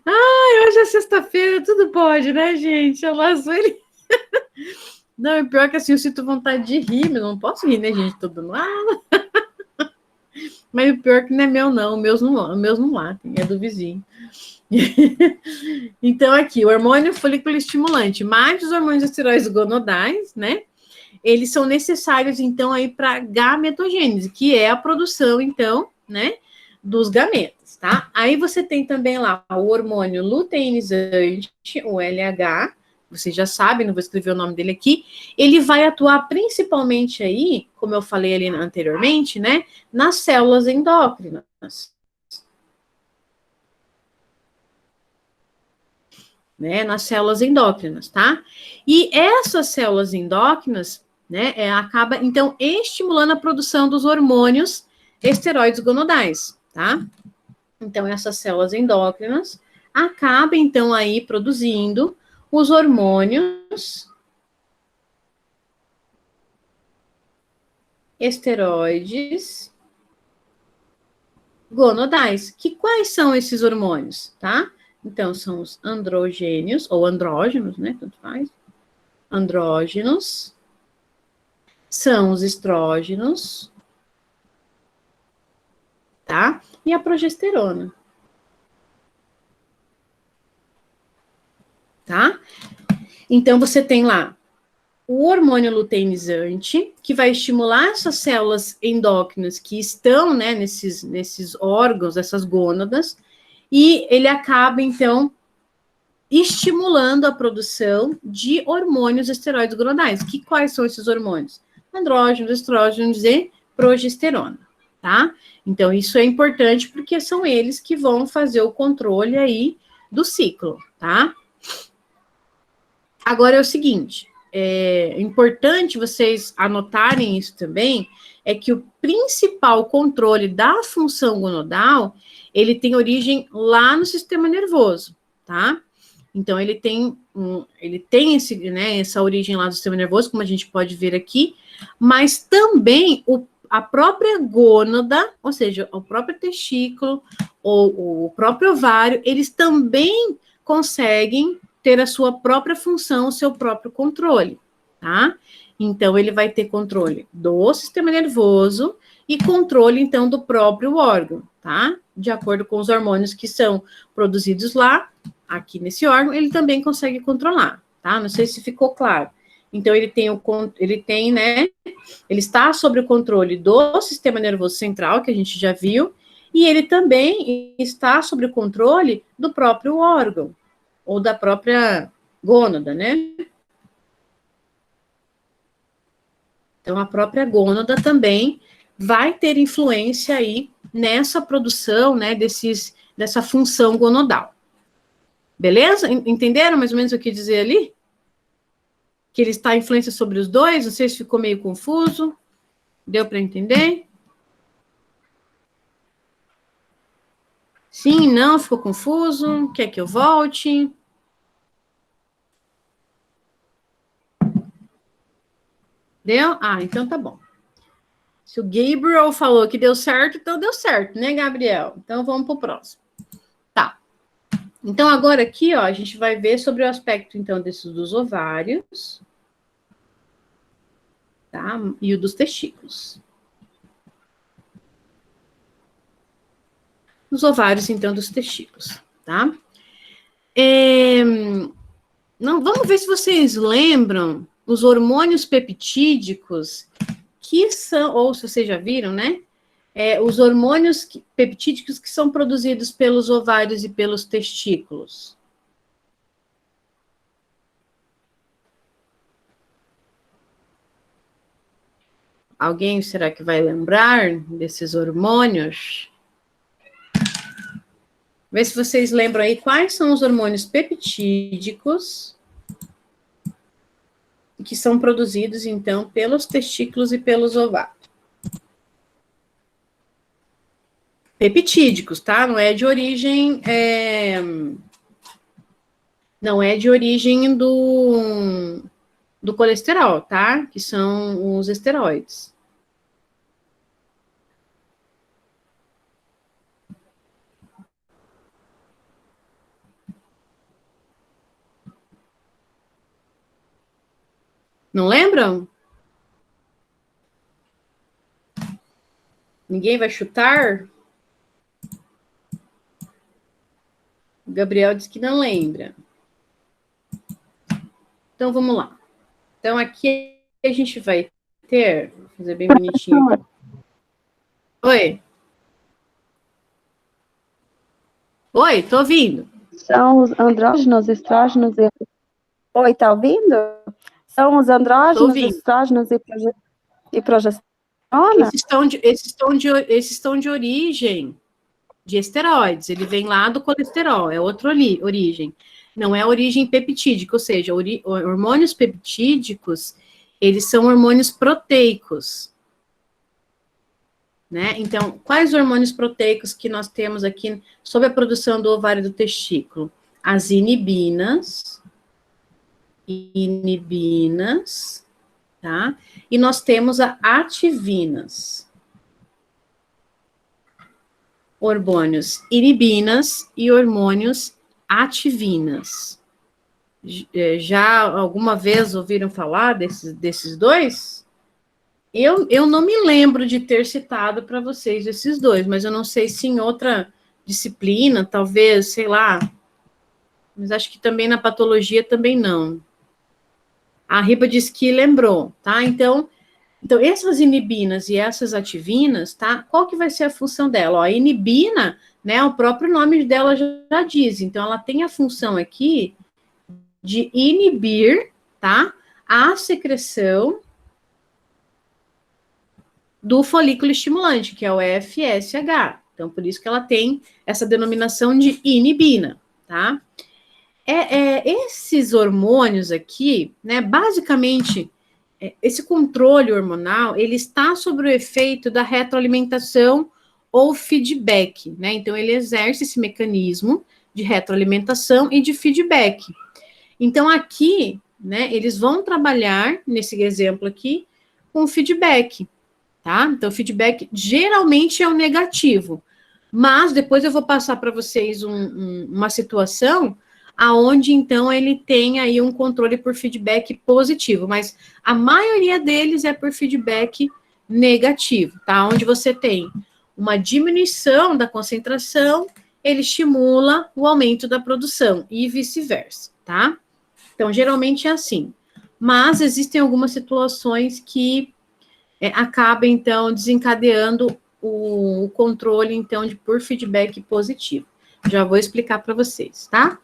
Ai, hoje é sexta-feira, tudo pode, né, gente? Eu laço ele. Não, é pior que assim, eu sinto vontade de rir, mas não posso rir, né, gente? Tô dando Mas o pior que não é meu, não. Os meus não latem, é do vizinho. Então, aqui, o hormônio folículo estimulante, mais os hormônios esteroides gonodais, né? Eles são necessários, então, aí para gametogênese, que é a produção, então, né, dos gametas, tá? Aí você tem também lá o hormônio luteinizante, o LH, vocês já sabem, não vou escrever o nome dele aqui, ele vai atuar principalmente aí, como eu falei ali anteriormente, né, nas células endócrinas. Né, nas células endócrinas, tá? E essas células endócrinas, né, acaba, então, estimulando a produção dos hormônios esteroides gonodais, tá? Então, essas células endócrinas acabam, então, aí produzindo os hormônios esteroides gonodais. Que quais são esses hormônios, tá? Então, são os androgênios, ou andrógenos, né? Tanto faz. Andrógenos. São os estrógenos. Tá? E a progesterona. Tá? Então, você tem lá o hormônio luteinizante, que vai estimular essas células endócrinas que estão, né, nesses órgãos, essas gônadas, e ele acaba, então, estimulando a produção de hormônios esteroides gonadais. Que quais são esses hormônios? Andrógenos, estrógenos e progesterona, tá? Então, isso é importante porque são eles que vão fazer o controle aí do ciclo, tá? Agora é o seguinte, é importante vocês anotarem isso também, é que o principal controle da função gonadal, ele tem origem lá no sistema nervoso, tá? Então, ele tem essa origem lá do sistema nervoso, como a gente pode ver aqui, mas também a própria gônada, ou seja, o próprio testículo ou o próprio ovário, eles também conseguem ter a sua própria função, o seu próprio controle, tá? Então, ele vai ter controle do sistema nervoso e controle, então, do próprio órgão, tá? De acordo com os hormônios que são produzidos lá, aqui nesse órgão, ele também consegue controlar, tá? Não sei se ficou claro. Então, ele tem, né? Ele está sob o controle do sistema nervoso central, que a gente já viu, e ele também está sob o controle do próprio órgão, ou da própria gônada, né? Então, a própria gônada também vai ter influência aí nessa produção, né, dessa função gonadal. Beleza? Entenderam mais ou menos o que dizer ali? Que ele está influência sobre os dois? Não sei se ficou meio confuso. Deu para entender? Sim, não, ficou confuso? Quer que eu volte? Deu? Ah, então tá bom. Se o Gabriel falou que deu certo, então deu certo, né, Gabriel? Então vamos para o próximo. Tá. Então agora aqui, ó, a gente vai ver sobre o aspecto, então, dos ovários. tá? E o dos testículos. Os ovários, então, dos testículos, tá? Não, vamos ver se vocês lembram os hormônios peptídicos, que são, ou se vocês já viram, né? Os hormônios peptídicos que são produzidos pelos ovários e pelos testículos. Alguém será que vai lembrar desses hormônios? Vê se vocês lembram aí quais são os hormônios peptídicos que são produzidos, então, pelos testículos e pelos ovários. Peptídicos, tá? Não é de origem... Não é de origem do colesterol, tá? Que são os esteroides. Não lembram? Ninguém vai chutar? O Gabriel disse que não lembra. Então, vamos lá. Então, aqui a gente vai ter... Vou fazer bem bonitinho aqui. Oi? Oi, tô ouvindo. São os andrógenos, estrógenos e... Oi, tá ouvindo? São os andrógenos, estrógenos e progesterona? Esses estão de origem de esteroides. Ele vem lá do colesterol, é outra origem. Não é origem peptídica, ou seja, hormônios peptídicos, eles são hormônios proteicos. Né? Então, quais hormônios proteicos que nós temos aqui sobre a produção do ovário do testículo? As inibinas, tá? E nós temos a ativinas. Hormônios inibinas e hormônios ativinas. Já alguma vez ouviram falar desses dois? Eu não me lembro de ter citado para vocês esses dois, mas eu não sei se em outra disciplina, talvez, sei lá, mas acho que também na patologia também não. A Riba disse que lembrou, tá? Então, essas inibinas e essas ativinas, tá? Qual que vai ser a função dela? Ó, a inibina, né, o próprio nome dela já diz, então ela tem a função aqui de inibir, tá? A secreção do folículo estimulante, que é o FSH. Então, por isso que ela tem essa denominação de inibina, tá? Esses hormônios aqui, né, basicamente, esse controle hormonal, ele está sob o efeito da retroalimentação ou feedback, né? Então, ele exerce esse mecanismo de retroalimentação e de feedback. Então, aqui, né, eles vão trabalhar, nesse exemplo aqui, com feedback, tá? Então, o feedback geralmente é o negativo, mas depois eu vou passar para vocês uma situação aonde, então, ele tem aí um controle por feedback positivo, mas a maioria deles é por feedback negativo, tá? Onde você tem uma diminuição da concentração, ele estimula o aumento da produção e vice-versa, tá? Então, geralmente é assim, mas existem algumas situações que acaba, então, desencadeando o controle, então, por feedback positivo. Já vou explicar para vocês, tá?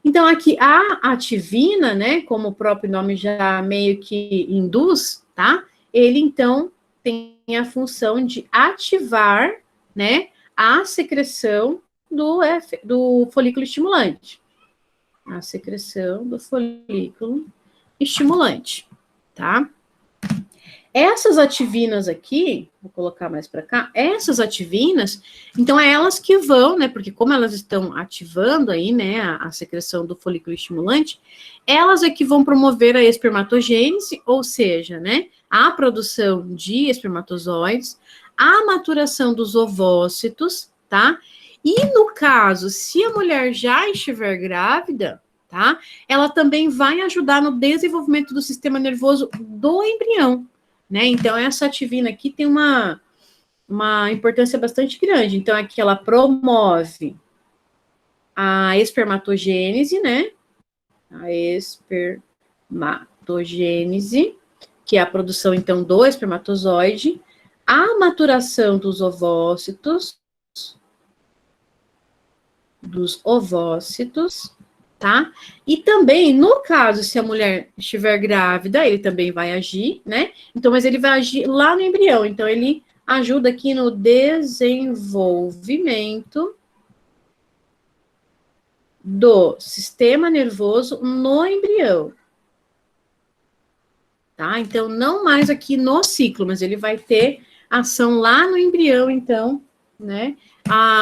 Então, aqui, a ativina, né, como o próprio nome já meio que induz, tá? Ele, então, tem a função de ativar, né, a secreção do folículo estimulante. A secreção do folículo estimulante, tá? Essas ativinas aqui, vou colocar mais para cá, essas ativinas, então é elas que vão, né, porque como elas estão ativando aí, né, a secreção do folículo estimulante, elas é que vão promover a espermatogênese, ou seja, né, a produção de espermatozoides, a maturação dos ovócitos, tá? E no caso, se a mulher já estiver grávida, tá, ela também vai ajudar no desenvolvimento do sistema nervoso do embrião, né? Então, essa ativina aqui tem uma importância bastante grande. Então, aqui ela promove a espermatogênese, né? A espermatogênese, que é a produção, então, do espermatozoide, a maturação dos ovócitos, tá? E também, no caso, se a mulher estiver grávida, ele também vai agir, né? Então, mas ele vai agir lá no embrião. Então, ele ajuda aqui no desenvolvimento do sistema nervoso no embrião. Tá? Então, não mais aqui no ciclo, mas ele vai ter ação lá no embrião, então, né?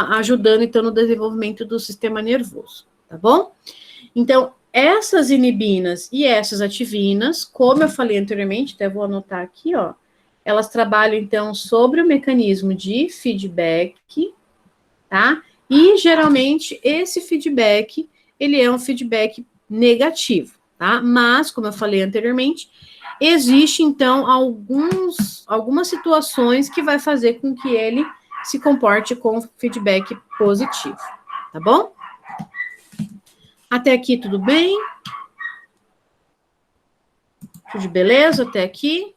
Ajudando, então, no desenvolvimento do sistema nervoso, tá bom? Então, essas inibinas e essas ativinas, como eu falei anteriormente, até vou anotar aqui, ó, elas trabalham, então, sobre o mecanismo de feedback, tá? E, geralmente, esse feedback, ele é um feedback negativo, tá? Mas, como eu falei anteriormente, existe, então, algumas situações que vai fazer com que ele se comporte com feedback positivo, tá bom? Até aqui tudo bem? Tudo beleza até aqui?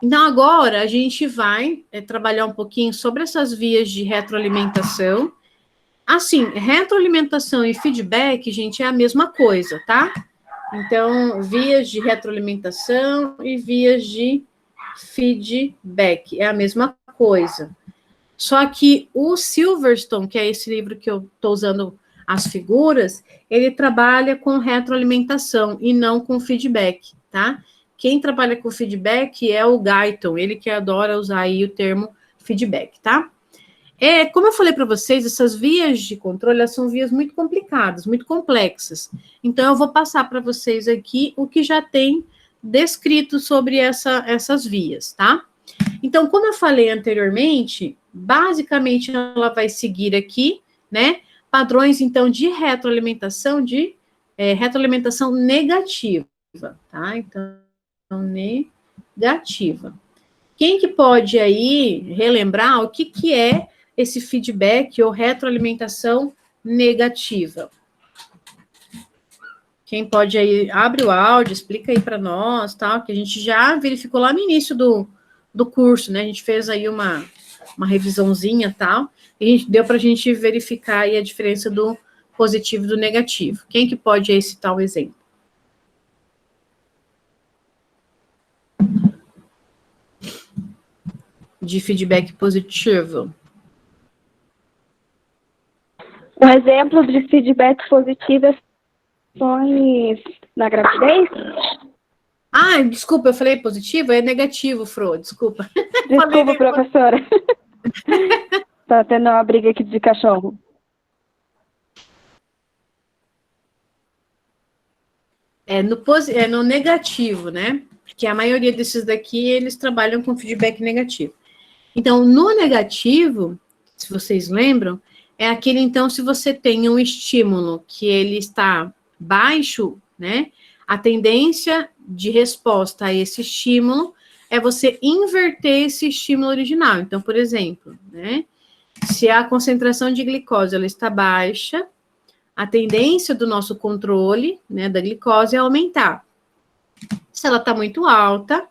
Então, agora a gente vai trabalhar um pouquinho sobre essas vias de retroalimentação. Assim, retroalimentação e feedback, gente, é a mesma coisa, tá? Então, vias de retroalimentação e vias de feedback é a mesma coisa. Só que o Silverstone, que é esse livro que eu estou usando as figuras, ele trabalha com retroalimentação e não com feedback, tá? Quem trabalha com feedback é o Guyton, ele que adora usar aí o termo feedback, tá? Como eu falei para vocês, essas vias de controle, elas são vias muito complicadas, muito complexas. Então, eu vou passar para vocês aqui o que já tem descrito sobre essas vias, tá? Então, como eu falei anteriormente, basicamente ela vai seguir aqui, né? Padrões, então, de retroalimentação, retroalimentação negativa, tá? Então, negativa. Quem que pode aí relembrar o que é esse feedback ou retroalimentação negativa? Quem pode aí, abre o áudio, explica aí para nós, tá? Que a gente já verificou lá no início do curso, né? A gente fez aí uma revisãozinha, tal, e deu para a gente verificar aí a diferença do positivo e do negativo. Quem que pode aí citar um exemplo? De feedback positivo. Um exemplo de feedback positivo é na gravidez? Ah, desculpa, eu falei positivo? É negativo, Fro, desculpa. Desculpa, professora. Tá tendo uma briga aqui de cachorro. É no negativo, né? Porque a maioria desses daqui, eles trabalham com feedback negativo. Então, no negativo, se vocês lembram, é aquele, então, se você tem um estímulo que ele está baixo, né? A tendência de resposta a esse estímulo é você inverter esse estímulo original. Então, por exemplo, né? Se a concentração de glicose ela está baixa, a tendência do nosso controle, né, da glicose é aumentar. Se ela está muito alta,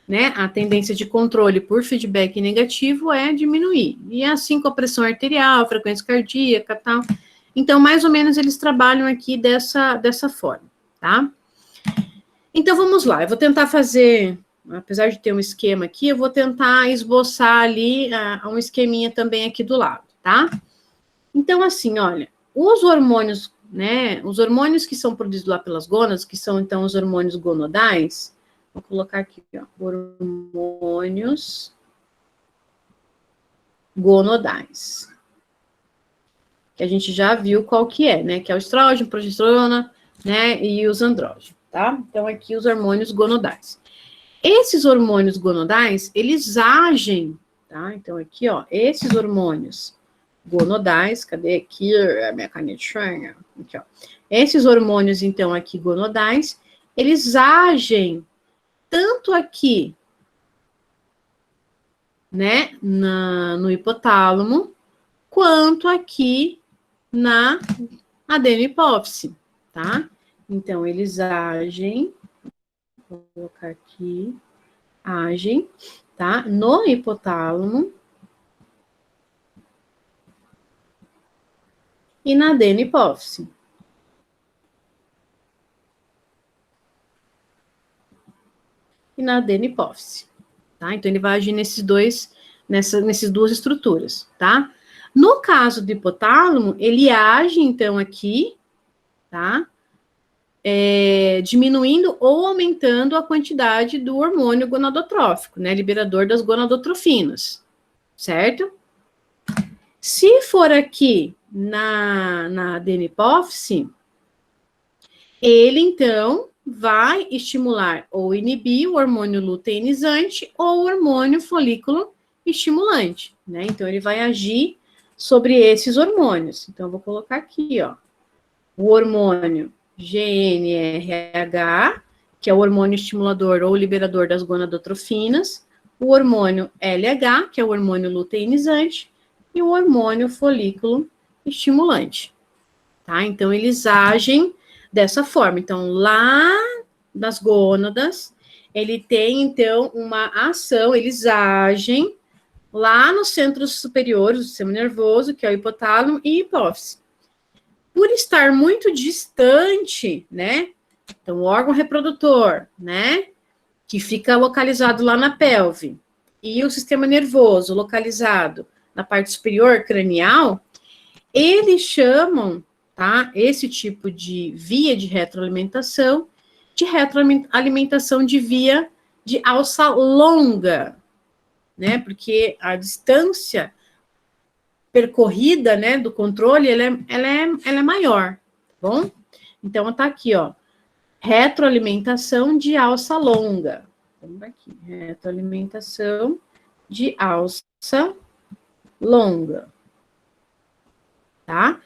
né, a tendência de controle por feedback negativo é diminuir. E é assim com a pressão arterial, frequência cardíaca, tal. Então, mais ou menos, eles trabalham aqui dessa forma, tá? Então, vamos lá. Eu vou tentar fazer, apesar de ter um esquema aqui, eu vou tentar esboçar ali um esqueminha também aqui do lado, tá? Então, assim, olha, os hormônios, né, os hormônios que são produzidos lá pelas gônadas, que são, então, os hormônios gonadais, vou colocar aqui, ó, hormônios gonadais, que a gente já viu qual que é, né, que é o estrógeno, progesterona, né, e os andrógenos, tá? Então, aqui os hormônios gonadais. Esses hormônios gonadais, eles agem, tá? Então, aqui, ó, esses hormônios gonadais, cadê aqui a minha canetinha? Aqui, ó. Esses hormônios, então, aqui gonadais, eles agem tanto aqui, né, no hipotálamo, quanto aqui na adenohipófise, tá? Então, eles agem, vou colocar aqui, agem, tá? No hipotálamo e na adenohipófise. E na adenohipófise, tá? Então, ele vai agir nessas duas estruturas, tá? No caso do hipotálamo, ele age, então, aqui, tá? Diminuindo ou aumentando a quantidade do hormônio gonadotrófico, né? Liberador das gonadotrofinas, certo? Se for aqui na adenohipófise, ele, então, vai estimular ou inibir o hormônio luteinizante ou o hormônio folículo estimulante, né? Então, ele vai agir sobre esses hormônios. Então, eu vou colocar aqui, ó, o hormônio GnRH, que é o hormônio estimulador ou liberador das gonadotrofinas, o hormônio LH, que é o hormônio luteinizante, e o hormônio folículo estimulante, tá? Então, eles agem dessa forma. Então, lá nas gônadas, ele tem, então, uma ação, eles agem lá nos centros superiores do sistema nervoso, que é o hipotálamo e hipófise. Por estar muito distante, né? Então, o órgão reprodutor, né? Que fica localizado lá na pelve, e o sistema nervoso localizado na parte superior cranial, eles chamam, tá? Esse tipo de via de retroalimentação de via de alça longa, né? Porque a distância percorrida, né, do controle, ela é maior, tá bom? Então, tá aqui, ó, retroalimentação de alça longa. Vamos aqui, retroalimentação de alça longa, tá?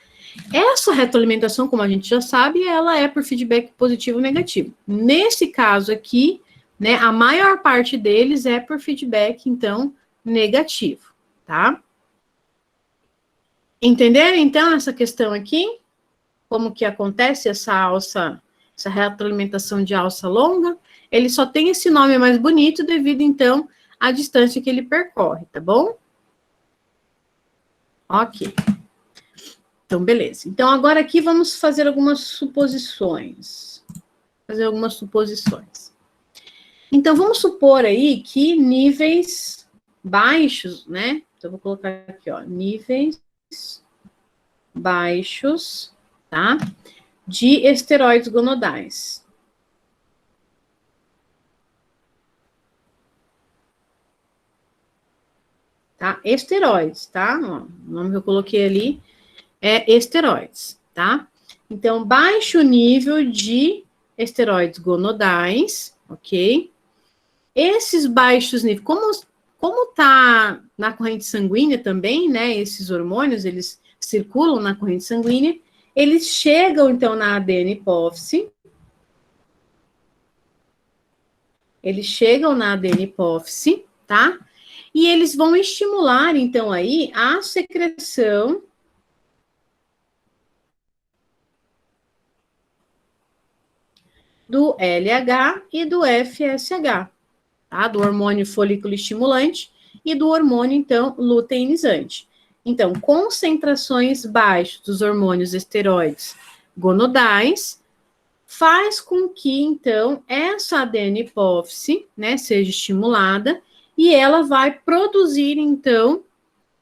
Essa retroalimentação, como a gente já sabe, ela é por feedback positivo ou negativo. Nesse caso aqui, né, a maior parte deles é por feedback, então, negativo, tá? Entenderam, então, essa questão aqui? Como que acontece essa retroalimentação de alça longa? Ele só tem esse nome mais bonito devido, então, à distância que ele percorre, tá bom? Ok. Então, beleza. Então, agora aqui vamos fazer algumas suposições. Então, vamos supor aí que níveis baixos, né? Então, eu vou colocar aqui, ó, níveis baixos, tá? De esteroides gonodais. Tá? Esteroides, tá? Ó, o nome que eu coloquei ali é esteroides, tá? Então, baixo nível de esteroides gonodais, ok? Esses baixos níveis, como tá na corrente sanguínea também, né? Esses hormônios, eles circulam na corrente sanguínea, eles chegam, então, na adenohipófise. Tá? E eles vão estimular, então, aí, a secreção do LH e do FSH, tá? Do hormônio folículo estimulante e do hormônio, então, luteinizante. Então, concentrações baixas dos hormônios esteroides gonodais faz com que, então, essa adenohipófise, né, seja estimulada e ela vai produzir, então,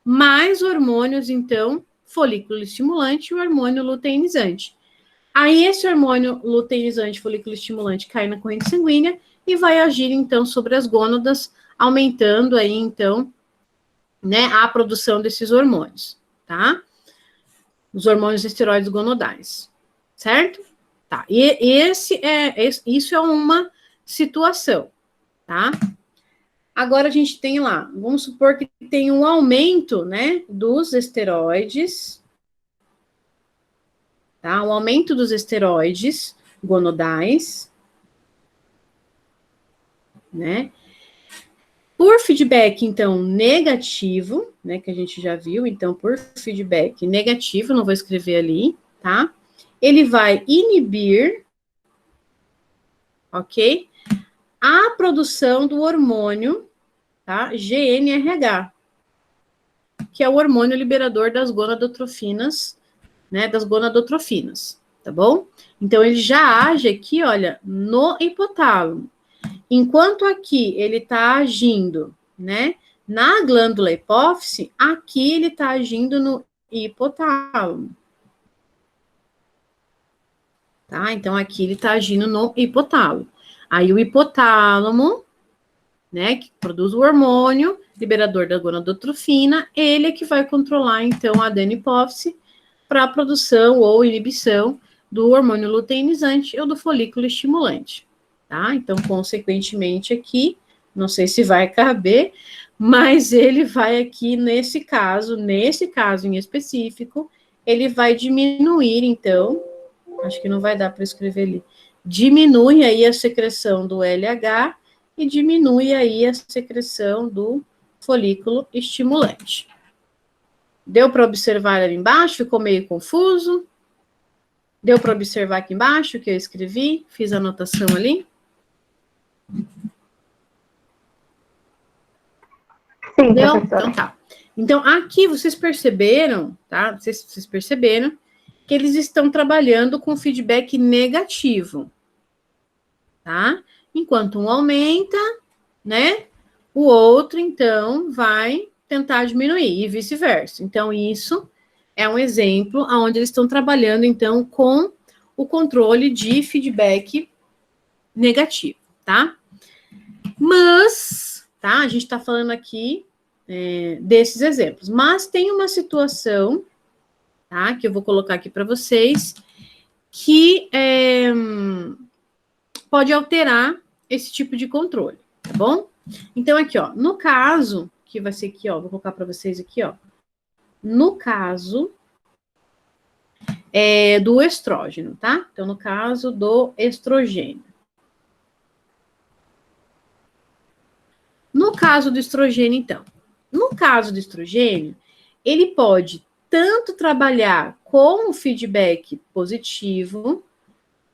mais hormônios, então, folículo estimulante e o hormônio luteinizante. Aí, esse hormônio luteinizante, folículo estimulante, cai na corrente sanguínea e vai agir, então, sobre as gônadas, aumentando aí, então, né, a produção desses hormônios, tá? Os hormônios esteroides gonodais, certo? Tá, e isso é uma situação, tá? Agora a gente tem lá, vamos supor que tem um aumento, né, dos esteroides, tá? Um aumento dos esteroides gonodais, né? Por feedback, então, negativo, né, que a gente já viu, então, por feedback negativo, não vou escrever ali, tá? Ele vai inibir, ok? A produção do hormônio, tá? GnRH, que é o hormônio liberador das gonadotrofinas, né, das gonadotrofinas, tá bom? Então, ele já age aqui, olha, no hipotálamo. Enquanto aqui ele está agindo, né, na glândula hipófise, aqui ele está agindo no hipotálamo. Tá? Então, aqui ele está agindo no hipotálamo. Aí, o hipotálamo, né, que produz o hormônio, liberador da gonadotrofina, ele é que vai controlar, então, a adenopófise para a produção ou inibição do hormônio luteinizante ou do folículo estimulante. Tá? Então, consequentemente, aqui, não sei se vai caber, mas ele vai aqui, nesse caso em específico, ele vai diminuir, então, acho que não vai dar para escrever ali, diminui aí a secreção do LH e diminui aí a secreção do folículo estimulante. Deu para observar ali embaixo? Ficou meio confuso? Deu para observar aqui embaixo que eu escrevi? Fiz a anotação ali? Sim, Deu? professora. Então tá. Então, aqui vocês perceberam, tá? Vocês perceberam que eles estão trabalhando com feedback negativo, tá? Enquanto um aumenta, né? O outro, então, vai tentar diminuir e vice-versa. Então, isso é um exemplo onde eles estão trabalhando, então, com o controle de feedback negativo, tá? Mas, tá? A gente está falando aqui desses exemplos. Mas tem uma situação, tá? Que eu vou colocar aqui para vocês, que pode alterar esse tipo de controle, tá bom? Então, aqui, ó, no caso, que vai ser aqui, ó, vou colocar para vocês aqui, ó. No caso do estrógeno, tá? Então, no caso do estrogênio. No caso do estrogênio, então. No caso do estrogênio, ele pode tanto trabalhar com o feedback positivo,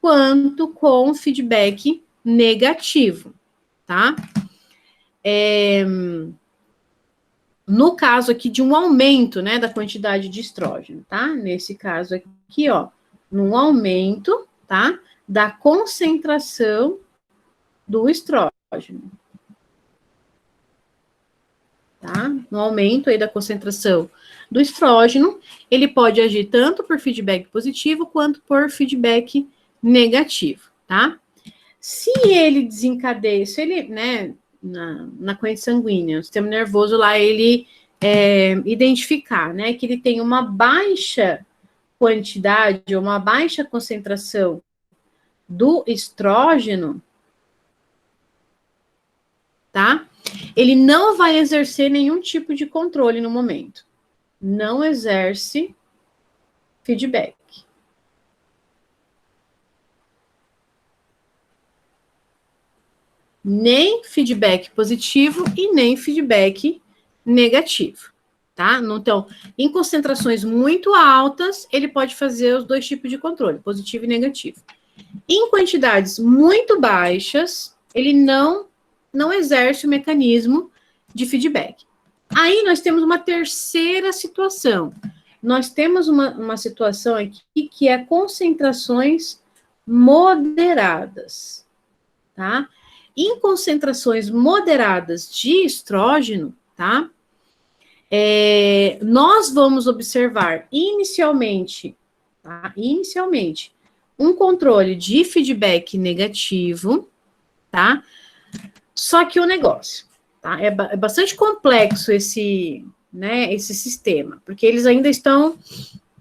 quanto com o feedback negativo, tá? No caso aqui de um aumento, né, da quantidade de estrógeno, tá? Nesse caso aqui, ó, num aumento, tá? Da concentração do estrógeno. Tá? No aumento aí da concentração do estrógeno, ele pode agir tanto por feedback positivo quanto por feedback negativo, tá? Se ele desencadeia, se ele, né, na corrente sanguínea, o sistema nervoso lá, ele identificar, né, que ele tem uma baixa quantidade, ou uma baixa concentração do estrógeno, tá? Ele não vai exercer nenhum tipo de controle no momento. Não exerce feedback. Nem feedback positivo e nem feedback negativo, tá? Então, em concentrações muito altas, ele pode fazer os dois tipos de controle, positivo e negativo. Em quantidades muito baixas, ele não exerce o mecanismo de feedback. Aí nós temos uma terceira situação. Nós temos uma situação aqui que é concentrações moderadas, tá? Em concentrações moderadas de estrógeno, tá? Nós vamos observar inicialmente, tá? Inicialmente, um controle de feedback negativo, tá? Só que o negócio, tá? É bastante complexo esse sistema, porque eles ainda estão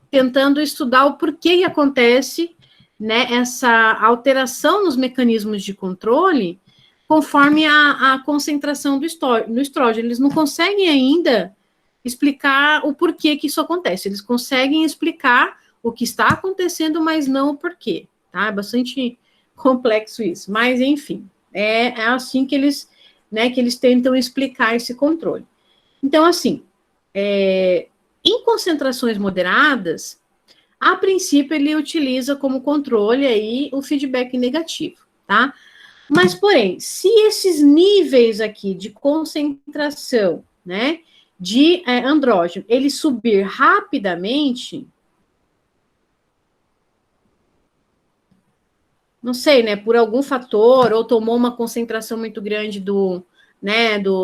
tentando estudar o porquê que acontece, né, essa alteração nos mecanismos de controle conforme a concentração do estrógeno. Eles não conseguem ainda explicar o porquê que isso acontece. Eles conseguem explicar o que está acontecendo, mas não o porquê, tá? É bastante complexo isso, mas enfim. É assim que eles, né, que eles tentam explicar esse controle. Então, assim, em concentrações moderadas, a princípio ele utiliza como controle aí o feedback negativo, tá? Mas, porém, se esses níveis aqui de concentração, né, de andrógeno, ele subir rapidamente, não sei, né, por algum fator, ou tomou uma concentração muito grande do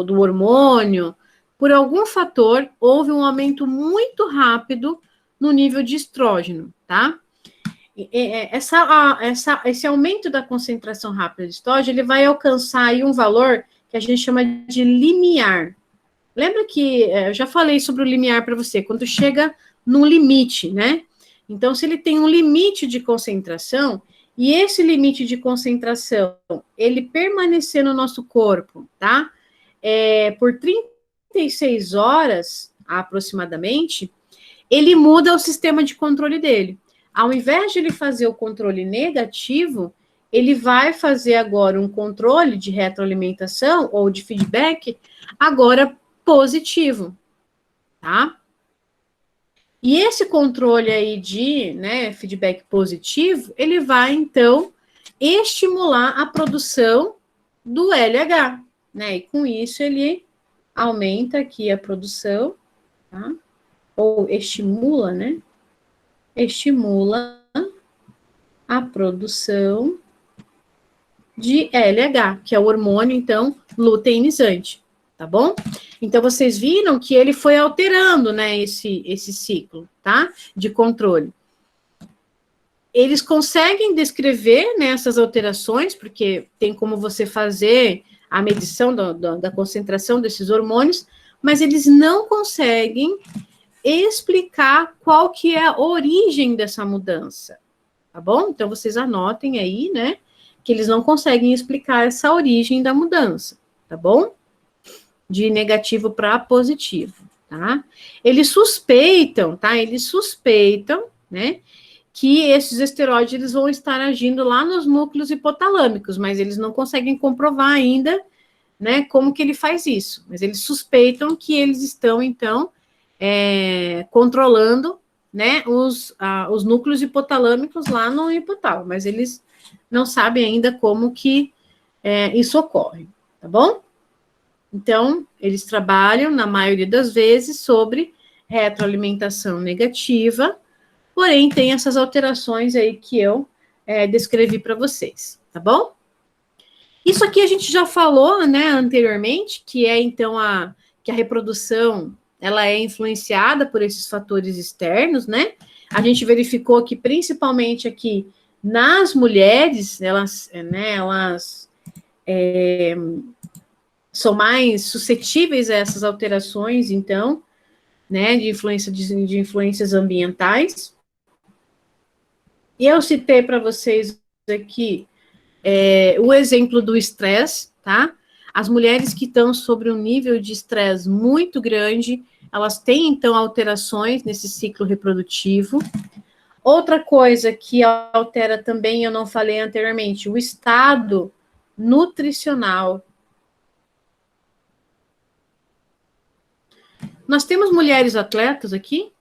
hormônio, por algum fator, houve um aumento muito rápido no nível de estrógeno, tá? Esse aumento da concentração rápida de estrógeno, ele vai alcançar aí um valor que a gente chama de limiar. Lembra que eu já falei sobre o limiar para você, quando chega num limite, né? Então, se ele tem um limite de concentração, e esse limite de concentração, ele permanecer no nosso corpo, tá? Por 36 horas, aproximadamente, ele muda o sistema de controle dele. Ao invés de ele fazer o controle negativo, ele vai fazer agora um controle de retroalimentação ou de feedback, agora positivo, tá? E esse controle aí de, né, feedback positivo, ele vai, então, estimular a produção do LH, né? E com isso ele aumenta aqui a produção, tá? Ou estimula, né? Estimula a produção de LH, que é o hormônio, então, luteinizante, tá bom? Então, vocês viram que ele foi alterando, né, esse ciclo, tá? De controle. Eles conseguem descrever, né, essas alterações, porque tem como você fazer a medição da concentração desses hormônios, mas eles não conseguem explicar qual que é a origem dessa mudança, tá bom? Então, vocês anotem aí, né, que eles não conseguem explicar essa origem da mudança, tá bom? De negativo para positivo, tá? Eles suspeitam, tá? Eles suspeitam, né, que esses esteroides eles vão estar agindo lá nos núcleos hipotalâmicos, mas eles não conseguem comprovar ainda, né, como que ele faz isso. Mas eles suspeitam que eles estão, então, controlando, né, os núcleos hipotalâmicos lá no hipotálamo, mas eles não sabem ainda como que isso ocorre, tá bom? Então, eles trabalham, na maioria das vezes, sobre retroalimentação negativa, porém, tem essas alterações aí que eu descrevi para vocês, tá bom? Isso aqui a gente já falou, né, anteriormente, que é, então, que a reprodução ela é influenciada por esses fatores externos, né? A gente verificou que, principalmente aqui, nas mulheres, elas são mais suscetíveis a essas alterações, então, né, de influências ambientais. E eu citei para vocês aqui o exemplo do estresse, tá? As mulheres que estão sobre um nível de estresse muito grande, elas têm, então, alterações nesse ciclo reprodutivo. Outra coisa que altera também, eu não falei anteriormente, o estado nutricional. Nós temos mulheres atletas aqui?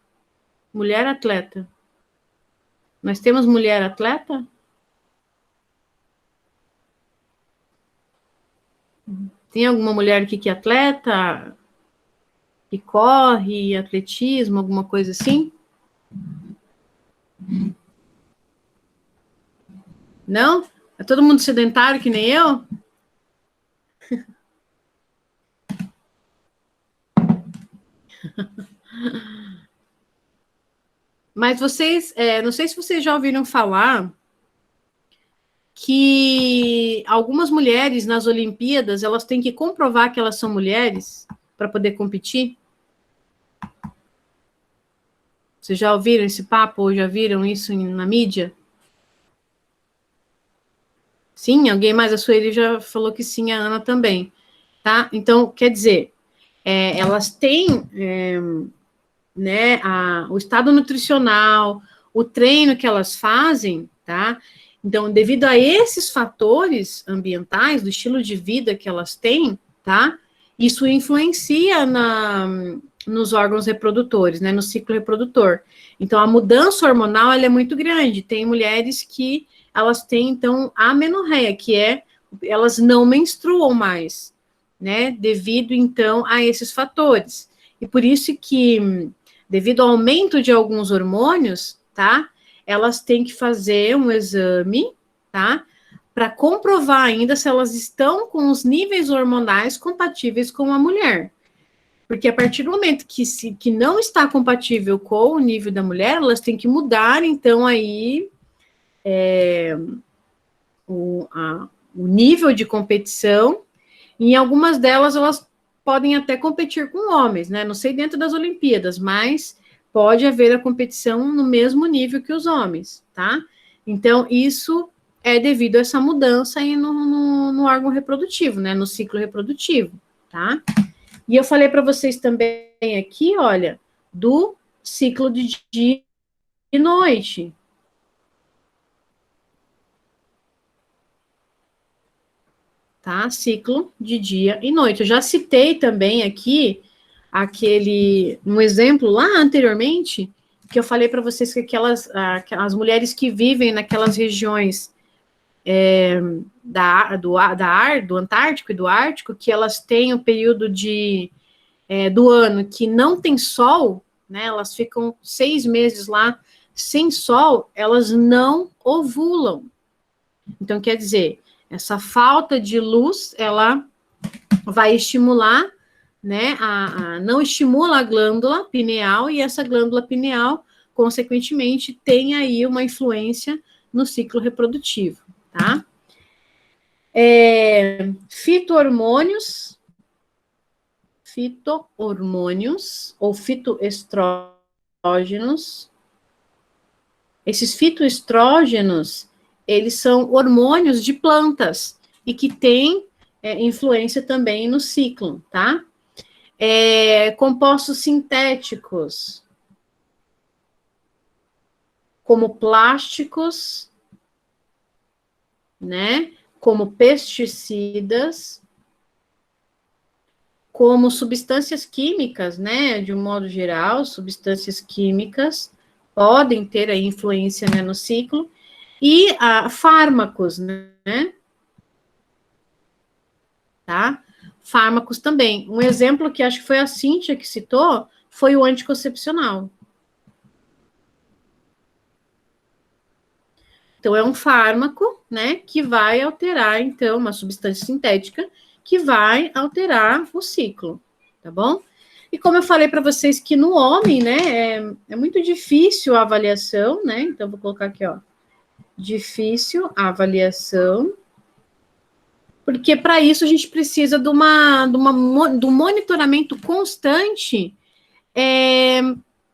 Mulher atleta. Nós temos mulher atleta? Tem alguma mulher aqui que é atleta? Que corre, atletismo, alguma coisa assim? Não? É todo mundo sedentário que nem eu? Mas vocês, não sei se vocês já ouviram falar que algumas mulheres nas Olimpíadas, elas têm que comprovar que elas são mulheres para poder competir. Vocês já ouviram esse papo ou já viram isso na mídia? Sim, alguém mais? A Sueli já falou que sim, a Ana também, tá? Então, quer dizer, elas têm, né, o estado nutricional, o treino que elas fazem, tá? Então, devido a esses fatores ambientais, do estilo de vida que elas têm, tá? Isso influencia nos órgãos reprodutores, né? No ciclo reprodutor. Então, a mudança hormonal, ela é muito grande. Tem mulheres que elas têm, então, amenorreia, que é, elas não menstruam mais, né? Devido, então, a esses fatores. E por isso que, devido ao aumento de alguns hormônios, tá? Elas têm que fazer um exame, tá? Para comprovar ainda se elas estão com os níveis hormonais compatíveis com a mulher. Porque a partir do momento que não está compatível com o nível da mulher, elas têm que mudar, então, aí o nível de competição. E em algumas delas, elas podem até competir com homens, né? Não sei dentro das Olimpíadas, mas pode haver a competição no mesmo nível que os homens, tá? Então, isso é devido a essa mudança aí no órgão reprodutivo, né? No ciclo reprodutivo, tá? E eu falei para vocês também aqui, olha, do ciclo de dia e noite. Tá? Ciclo de dia e noite. Eu já citei também aqui um exemplo lá anteriormente, que eu falei para vocês que aquelas mulheres que vivem naquelas regiões do Antártico e do Ártico, que elas têm um período do ano que não tem sol, né? Elas ficam 6 meses lá sem sol, elas não ovulam. Então, quer dizer, essa falta de luz, ela vai estimular, né, não estimula a glândula pineal, e essa glândula pineal, consequentemente, tem aí uma influência no ciclo reprodutivo, tá? Fito-hormônios ou fitoestrógenos. Esses fitoestrógenos, eles são hormônios de plantas e que têm influência também no ciclo, tá? Compostos sintéticos, como plásticos, né? Como pesticidas, como substâncias químicas, né? De um modo geral, substâncias químicas podem ter a influência, né, no ciclo, e fármacos, né? Tá? Fármacos também. Um exemplo que acho que foi a Cíntia que citou foi o anticoncepcional. Então, é um fármaco, né, que vai alterar, então, uma substância sintética que vai alterar o ciclo, tá bom? E como eu falei para vocês que no homem, né, é muito difícil a avaliação, né? Então, vou colocar aqui, ó. Difícil a avaliação, porque para isso a gente precisa de um monitoramento constante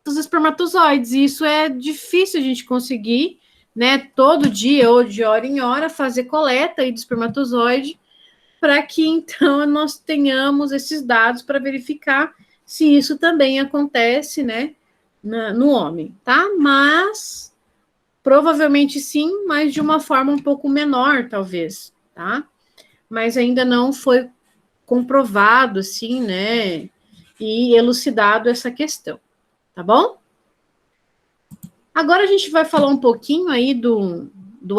dos espermatozoides, e isso é difícil a gente conseguir, né, todo dia ou de hora em hora, fazer coleta aí do espermatozoide, para que então nós tenhamos esses dados para verificar se isso também acontece, né, no homem, tá? Mas provavelmente sim, mas de uma forma um pouco menor, talvez, tá? Mas ainda não foi comprovado, assim, né, e elucidado essa questão, tá bom? Agora a gente vai falar um pouquinho aí do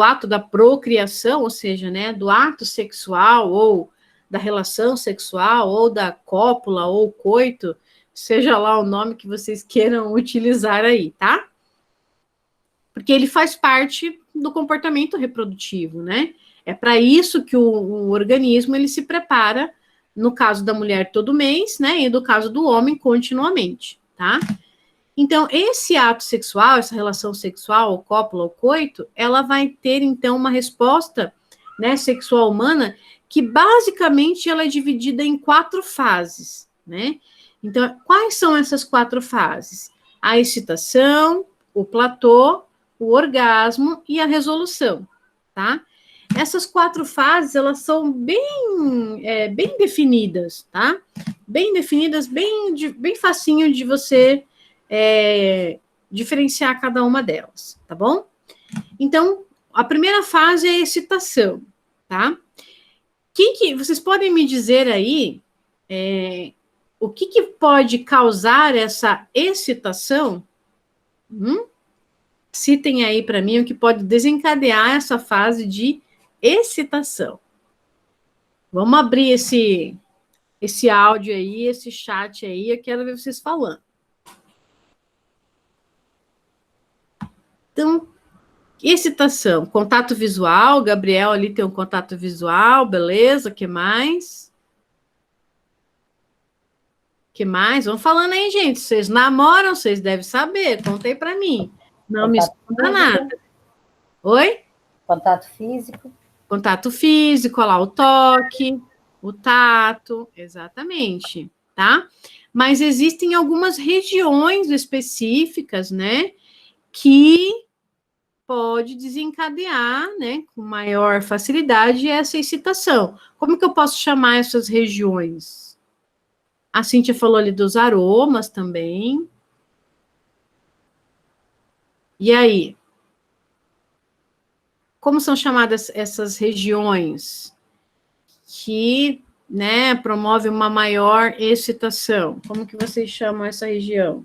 ato da procriação, ou seja, né, do ato sexual, ou da relação sexual, ou da cópula, ou coito, seja lá o nome que vocês queiram utilizar aí, tá? Porque ele faz parte do comportamento reprodutivo, né? É para isso que o organismo ele se prepara, no caso da mulher todo mês, né? E no caso do homem continuamente, tá? Então, esse ato sexual, essa relação sexual, ou cópula, ou coito, ela vai ter, então, uma resposta, né, sexual humana, que basicamente ela é dividida em 4 fases, né? Então, quais são essas 4 fases? A excitação, o platô, o orgasmo e a resolução, tá? Essas 4 fases, elas são bem definidas, tá? Bem definidas, bem facinho de você diferenciar cada uma delas, tá bom? Então, a primeira fase é a excitação, tá? Vocês podem me dizer aí o que pode causar essa excitação? Citem aí para mim o que pode desencadear essa fase de excitação. Vamos abrir esse áudio aí, esse chat aí, eu quero ver vocês falando. Então, excitação, contato visual, Gabriel ali tem um contato visual, beleza, o que mais? Que mais? Vão falando aí, gente, vocês namoram, vocês devem saber, contei para mim. Não me esconda nada. Oi? Contato físico. Contato físico, olha lá, o toque, o tato, exatamente, tá? Mas existem algumas regiões específicas, né, que pode desencadear, né, com maior facilidade essa excitação. Como que eu posso chamar essas regiões? A Cíntia falou ali dos aromas também. E aí? Como são chamadas essas regiões que, né, promovem uma maior excitação? Como que vocês chamam essa região?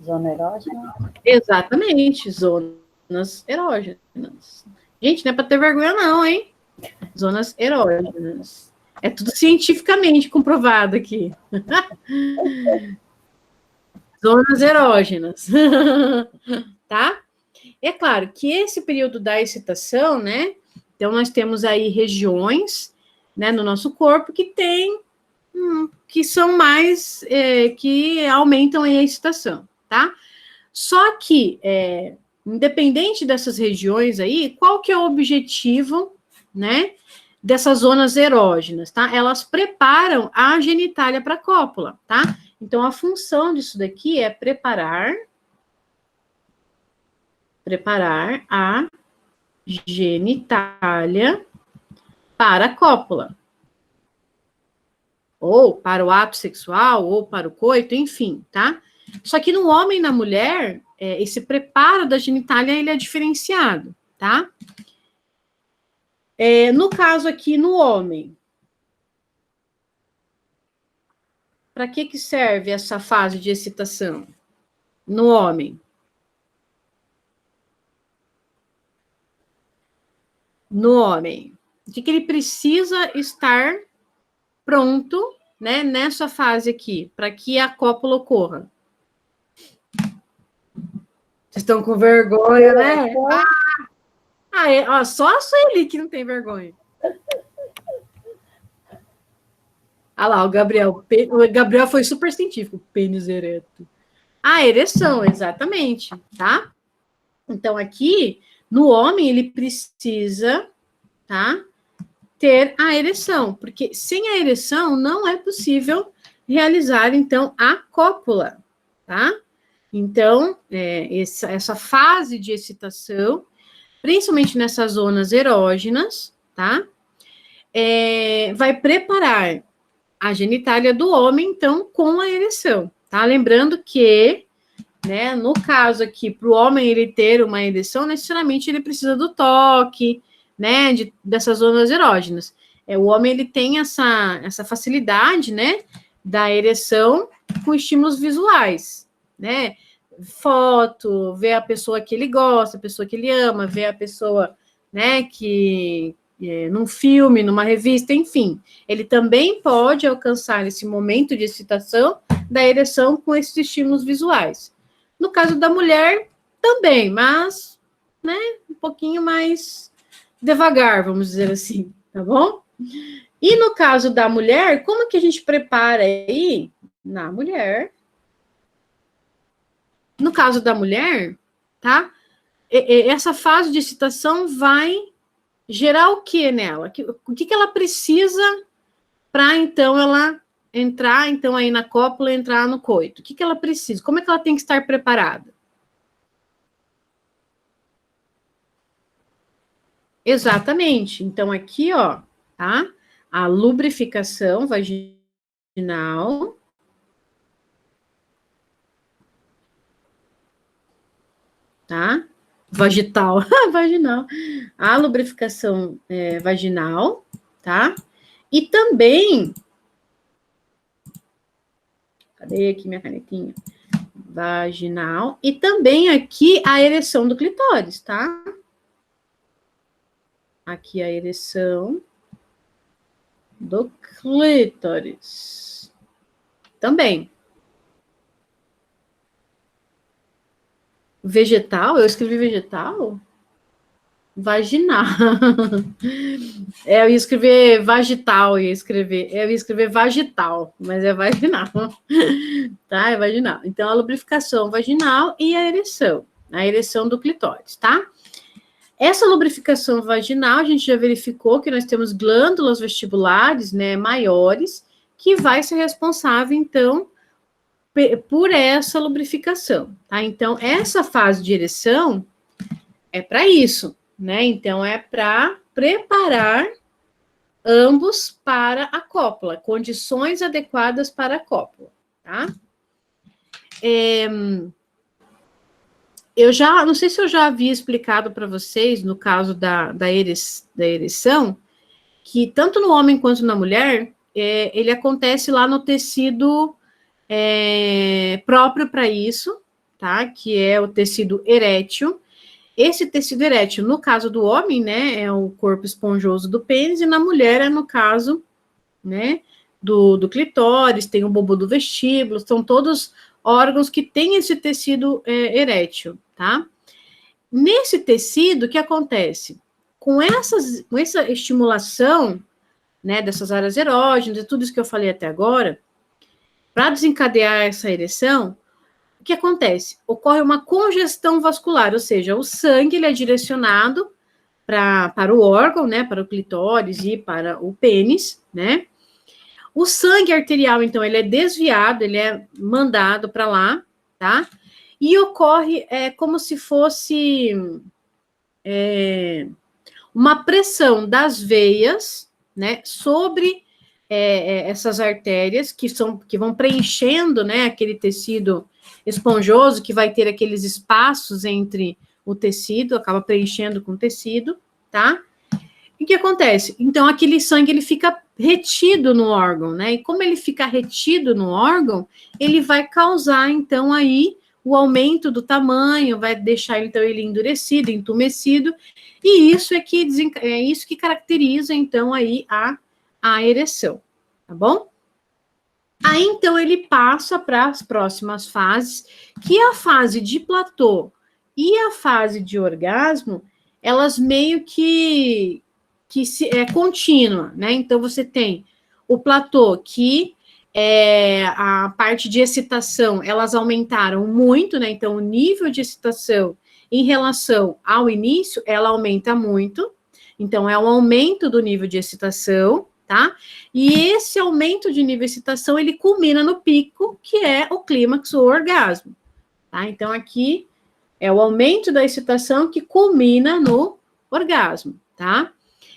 Zona erógena? Exatamente, zonas erógenas. Gente, não é para ter vergonha não, hein? Zonas erógenas. É tudo cientificamente comprovado aqui. Zonas erógenas. Tá? É claro que esse período da excitação, né? Então, nós temos aí regiões, né, no nosso corpo que tem, que são mais, que aumentam aí a excitação, tá? Só que, independente dessas regiões aí, qual que é o objetivo, né, dessas zonas erógenas, tá? Elas preparam a genitália para a cópula, tá? Então, a função disso daqui é preparar a genitália para a cópula. Ou para o ato sexual, ou para o coito, enfim, tá? Só que no homem e na mulher, esse preparo da genitália, ele é diferenciado, tá? No caso aqui, no homem, para que serve essa fase de excitação? No homem. No homem. O que ele precisa estar pronto, né, nessa fase aqui, para que a cópula ocorra? Vocês estão com vergonha, né? Só a Sueli que não tem vergonha. Ah lá, o Gabriel foi super científico. Pênis ereto. A ereção, exatamente, tá? Então, aqui, no homem, ele precisa, tá, ter a ereção, porque sem a ereção não é possível realizar, então, a cópula, tá? Então, essa fase de excitação, principalmente nessas zonas erógenas, tá? Vai preparar a genitália do homem, então, com a ereção, tá? Lembrando que, né, no caso aqui, para o homem ele ter uma ereção, necessariamente ele precisa do toque, né, dessas zonas erógenas. O homem, ele tem essa facilidade, né, da ereção com estímulos visuais, né? Foto, ver a pessoa que ele gosta, a pessoa que ele ama, ver a pessoa, né, num filme, numa revista, enfim. Ele também pode alcançar esse momento de excitação da ereção com esses estímulos visuais. No caso da mulher, também, mas, né, um pouquinho mais devagar, vamos dizer assim, tá bom? E no caso da mulher, como que a gente prepara aí na mulher? No caso da mulher, tá? Essa fase de excitação vai gerar o que nela? O que ela precisa para, então, ela entrar, então, aí na cópula, entrar no coito? O que ela precisa? Como é que ela tem que estar preparada? Exatamente. Então, aqui, ó, tá? A lubrificação vaginal. tá? Vagital, vaginal. A lubrificação vaginal, tá? E também, cadê aqui minha canetinha? Vaginal. E também aqui a ereção do clitóris, tá? Aqui a ereção do clítoris. Também. Vegetal? Eu escrevi vegetal? Vaginal. Eu ia escrever vagital, eu ia escrever vagital, mas é vaginal. Tá? É vaginal. Então, a lubrificação vaginal e a ereção do clitóris, tá? Essa lubrificação vaginal, a gente já verificou que nós temos glândulas vestibulares, né, maiores, que vai ser responsável, então, por essa lubrificação, tá? Então, essa fase de ereção é para isso, né? Então, é para preparar ambos para a cópula, condições adequadas para a cópula, tá? Eu já, não sei se eu já havia explicado para vocês, no caso da ereção, que tanto no homem quanto na mulher, ele acontece lá no tecido próprio para isso, tá? Que é o tecido erétil. Esse tecido erétil, no caso do homem, né, é o corpo esponjoso do pênis, e na mulher é no caso, né, do clitóris, tem o bulbo do vestíbulo, são todos órgãos que têm esse tecido erétil, tá? Nesse tecido, o que acontece? Com essa estimulação, né, dessas áreas erógenas, de tudo isso que eu falei até agora, para desencadear essa ereção, o que acontece? Ocorre uma congestão vascular, ou seja, o sangue ele é direcionado para o órgão, né, para o clitóris e para o pênis, né? O sangue arterial, então, ele é desviado, ele é mandado para lá, tá? E ocorre como se fosse uma pressão das veias, né, sobre essas artérias que vão preenchendo, né, aquele tecido esponjoso, que vai ter aqueles espaços entre o tecido, acaba preenchendo com o tecido, tá? E o que acontece? Então, aquele sangue, ele fica retido no órgão, né? E como ele fica retido no órgão, ele vai causar, então, aí, o aumento do tamanho, vai deixar, então, ele endurecido, entumecido, e isso é isso que caracteriza, então, aí, a ereção, tá bom? Aí, então, ele passa para as próximas fases, que é a fase de platô e a fase de orgasmo, elas meio que é contínua, né? Então, você tem o platô, que a parte de excitação, elas aumentaram muito, né? Então, o nível de excitação em relação ao início, ela aumenta muito. Então, é um aumento do nível de excitação, tá? E esse aumento de nível de excitação, ele culmina no pico, que é o clímax, o orgasmo, tá? Então, aqui é o aumento da excitação que culmina no orgasmo, tá?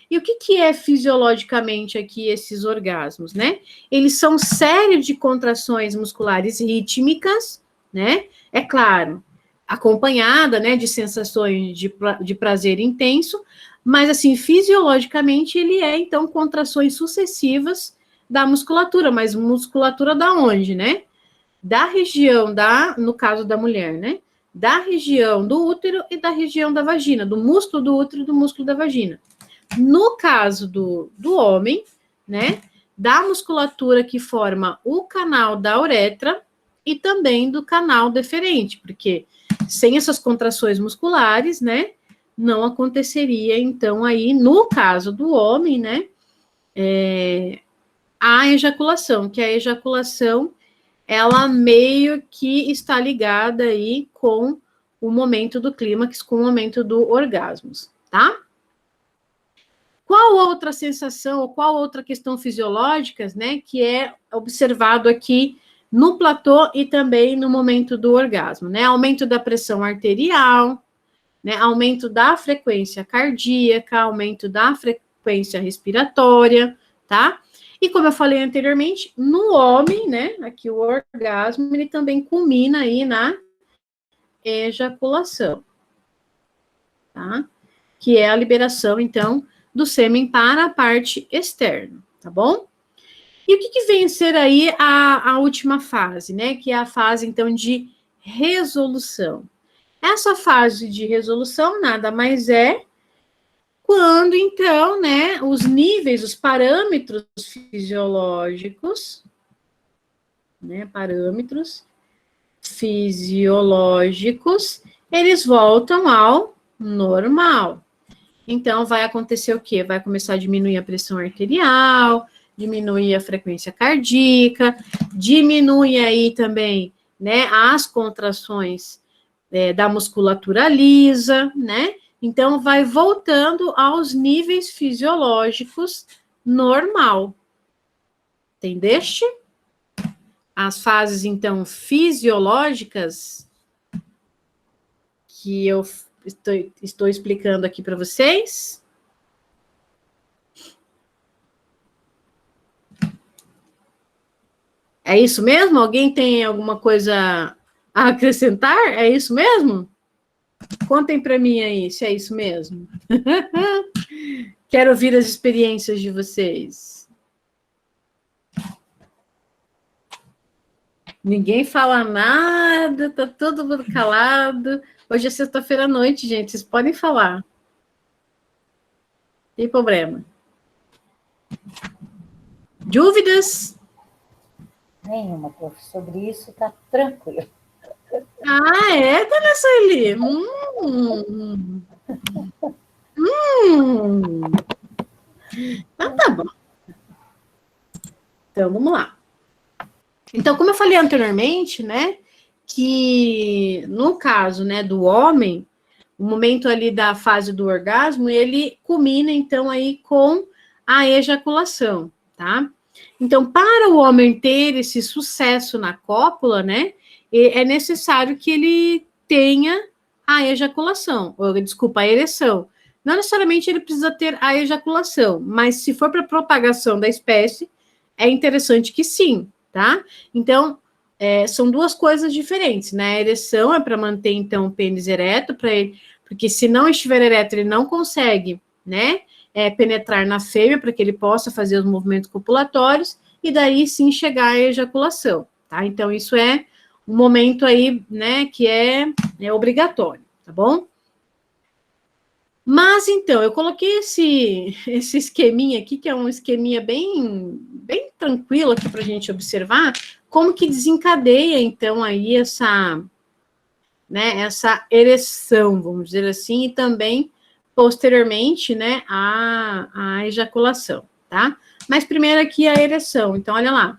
E o que é fisiologicamente aqui esses orgasmos, né? Eles são série de contrações musculares rítmicas, né? É claro, acompanhada, né, de sensações de prazer intenso, mas, assim, fisiologicamente, ele então, contrações sucessivas da musculatura, mas musculatura da onde, né? Da região no caso da mulher, né? Da região do útero e da região da vagina, do músculo do útero e do músculo da vagina. No caso do homem, né, da musculatura que forma o canal da uretra e também do canal deferente, porque sem essas contrações musculares, né, não aconteceria, então, aí, no caso do homem, né, a ejaculação, que a ejaculação, ela meio que está ligada aí com o momento do clímax, com o momento do orgasmo, tá? Qual outra sensação, ou qual outra questão fisiológica, né, que é observado aqui no platô e também no momento do orgasmo, né? Aumento da pressão arterial, né? Aumento da frequência cardíaca, aumento da frequência respiratória, tá? E como eu falei anteriormente, no homem, né, aqui o orgasmo, ele também culmina aí na ejaculação, tá? Que é a liberação, então, do sêmen para a parte externa, tá bom? E o que vem a ser aí a última fase, né? Que é a fase, então, de resolução. Essa fase de resolução nada mais é quando, então, né, os níveis, os parâmetros fisiológicos, né, parâmetros fisiológicos, eles voltam ao normal. Então, vai acontecer o quê? Vai começar a diminuir a pressão arterial, diminuir a frequência cardíaca, diminui aí também, né, as contrações da musculatura lisa, né? Então, vai voltando aos níveis fisiológicos normal. Entendeste? As fases, então, fisiológicas que eu estou explicando aqui para vocês. É isso mesmo? Alguém tem alguma coisa a acrescentar? É isso mesmo? Contem para mim aí se é isso mesmo. Quero ouvir as experiências de vocês. Ninguém fala nada, tá todo mundo calado. Hoje é sexta-feira à noite, gente, vocês podem falar. Não tem problema. Dúvidas? Nenhuma, prof. Sobre isso tá tranquilo. Ah, é, dona Sueli? Então tá bom. Então, vamos lá. Então, como eu falei anteriormente, né, que no caso, né, do homem, o momento ali da fase do orgasmo, ele culmina, então, aí com a ejaculação, tá? Então, para o homem ter esse sucesso na cópula, né, é necessário que ele tenha a ejaculação, ou, desculpa, a ereção. Não necessariamente ele precisa ter a ejaculação, mas se for para propagação da espécie, é interessante que sim, tá? Então, são duas coisas diferentes, né? A ereção é para manter, então, o pênis ereto, para ele, porque se não estiver ereto, ele não consegue, né, penetrar na fêmea para que ele possa fazer os movimentos copulatórios e daí sim chegar à ejaculação, tá? Então, isso é um momento aí, né, que é obrigatório, tá bom? Mas, então, eu coloquei esse esqueminha aqui, que é um esqueminha bem tranquilo aqui para a gente observar, como que desencadeia, então, aí essa ereção, vamos dizer assim, e também, posteriormente, né, a ejaculação, tá? Mas primeiro aqui a ereção, então, olha lá.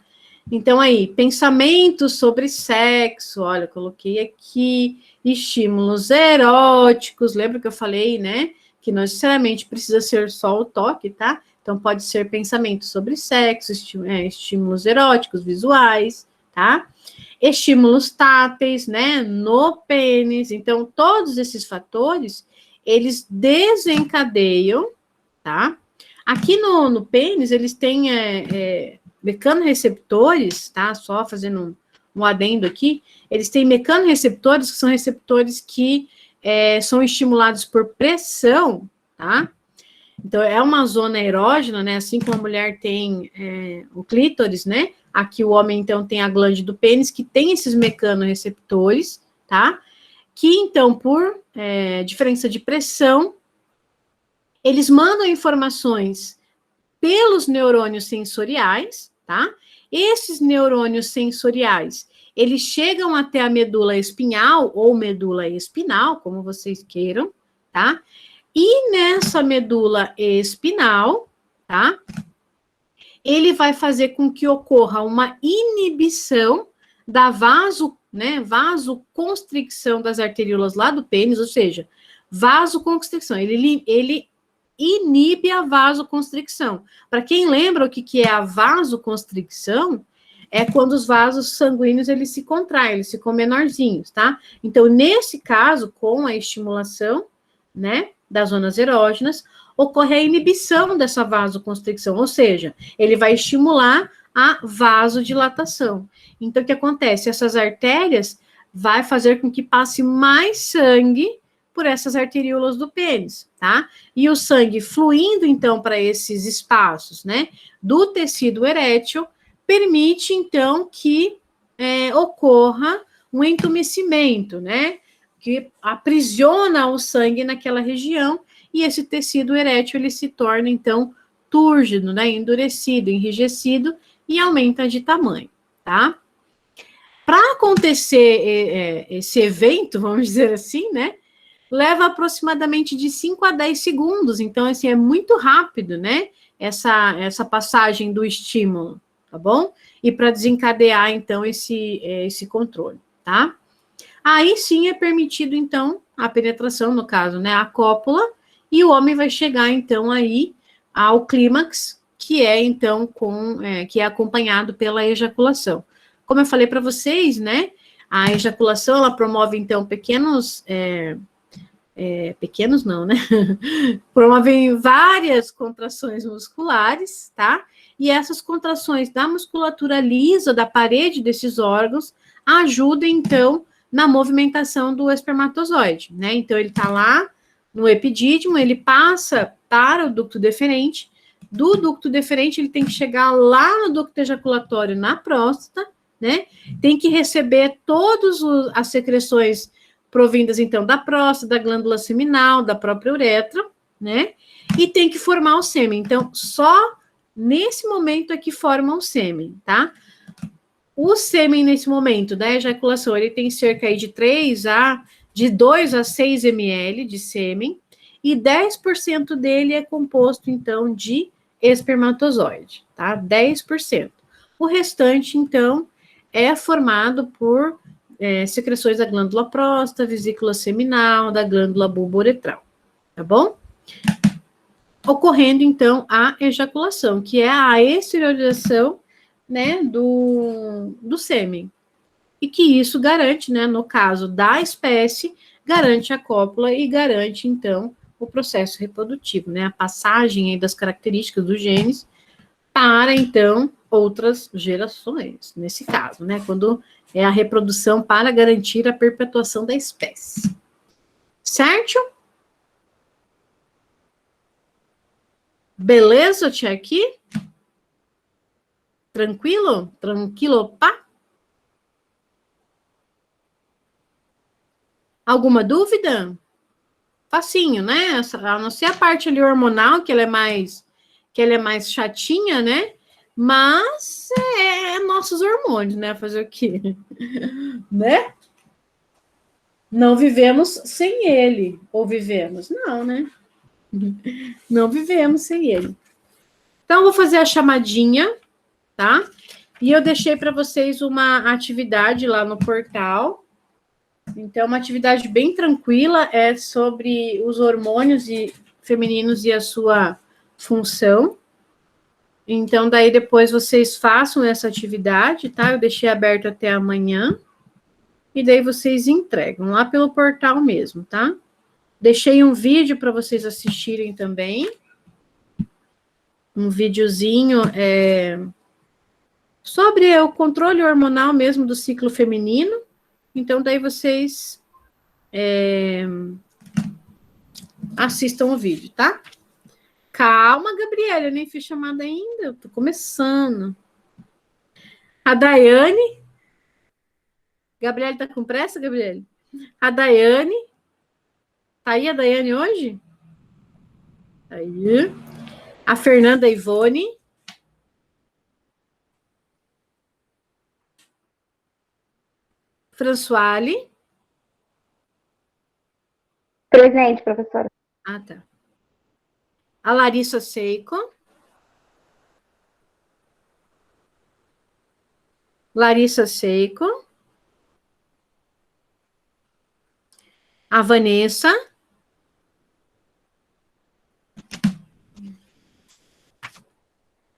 Então, aí, pensamentos sobre sexo, olha, eu coloquei aqui, estímulos eróticos, lembra que eu falei, né, que não necessariamente precisa ser só o toque, tá? Então, pode ser pensamentos sobre sexo, estímulos eróticos, visuais, tá? Estímulos táteis, né, no pênis. Então, todos esses fatores, eles desencadeiam, tá? Aqui no pênis, eles têm mecanorreceptores, tá? Só fazendo um adendo aqui, eles têm mecanorreceptores, que são receptores que são estimulados por pressão, tá? Então, é uma zona erógena, né? Assim como a mulher tem o clítoris, né? Aqui o homem, então, tem a glande do pênis, que tem esses mecanorreceptores, tá? Que, então, por diferença de pressão, eles mandam informações pelos neurônios sensoriais, tá? Esses neurônios sensoriais, eles chegam até a medula espinhal, ou medula espinal, como vocês queiram, tá? E nessa medula espinal, tá? Ele vai fazer com que ocorra uma inibição da vasoconstricção das arteríolas lá do pênis, ou seja, vasoconstricção. Ele inibe a vasoconstricção. Para quem lembra o que é a vasoconstricção, é quando os vasos sanguíneos eles se contraem, eles ficam menorzinhos, tá? Então, nesse caso, com a estimulação, né, das zonas erógenas, ocorre a inibição dessa vasoconstricção, ou seja, ele vai estimular a vasodilatação. Então, o que acontece? Essas artérias vai fazer com que passe mais sangue por essas arteríolas do pênis, tá? E o sangue fluindo, então, para esses espaços, né, do tecido erétil, permite, então, que ocorra um entumecimento, né, que aprisiona o sangue naquela região, e esse tecido erétil, ele se torna, então, túrgido, né, endurecido, enrijecido, e aumenta de tamanho, tá? Para acontecer esse evento, vamos dizer assim, né, leva aproximadamente de 5 a 10 segundos, então, assim, é muito rápido, né, essa passagem do estímulo, tá bom? E para desencadear, então, esse controle, tá? Aí sim é permitido, então, a penetração, no caso, né, a cópula, e o homem vai chegar, então, aí ao clímax, que é, então, que é acompanhado pela ejaculação. Como eu falei para vocês, né, a ejaculação, ela promove, então, pequenos não, né? Promovem várias contrações musculares, tá? E essas contrações da musculatura lisa da parede desses órgãos ajudam, então, na movimentação do espermatozoide, né? Então, ele tá lá no epidídimo, ele passa para o ducto deferente, do ducto deferente ele tem que chegar lá no ducto ejaculatório na próstata, né? Tem que receber todas as secreções provindas, então, da próstata, da glândula seminal, da própria uretra, né? E tem que formar o sêmen. Então, só nesse momento é que forma o sêmen, tá? O sêmen, nesse momento da ejaculação, ele tem cerca aí de 2 a 6 ml de sêmen, e 10% dele é composto, então, de espermatozoide, tá? 10%. O restante, então, é formado por secreções da glândula próstata, vesícula seminal, da glândula bulbouretral, tá bom? Ocorrendo, então, a ejaculação, que é a exteriorização, né, do sêmen. E que isso garante, né, no caso da espécie, garante a cópula e garante, então, o processo reprodutivo, né, a passagem aí das características dos genes para, então, outras gerações, nesse caso, né, quando é a reprodução para garantir a perpetuação da espécie. Certo? Beleza, tia, aqui? Tranquilo? Tranquilo, pá? Alguma dúvida? Facinho, né? A não ser a parte ali hormonal, que ela é mais chatinha, né? Mas nossos hormônios, né? Fazer o quê? Né? Não vivemos sem ele. Ou vivemos? Não, né? Não vivemos sem ele. Então, eu vou fazer a chamadinha, tá? E eu deixei para vocês uma atividade lá no portal. Então, uma atividade bem tranquila, é sobre os hormônios femininos e a sua função. Então, daí depois vocês façam essa atividade, tá? Eu deixei aberto até amanhã. E daí vocês entregam lá pelo portal mesmo, tá? Deixei um vídeo para vocês assistirem também. Um videozinho sobre o controle hormonal mesmo do ciclo feminino. Então, daí vocês assistam o vídeo, tá? Calma, Gabriela, eu nem fiz chamada ainda, eu tô começando. A Daiane. Gabriela tá com pressa, Gabriela? A Daiane. Tá aí a Daiane hoje? Aí. A Fernanda Ivone. Françoale. Presente, professora. Ah, tá. A Larissa Seiko. Larissa Seiko. A Vanessa.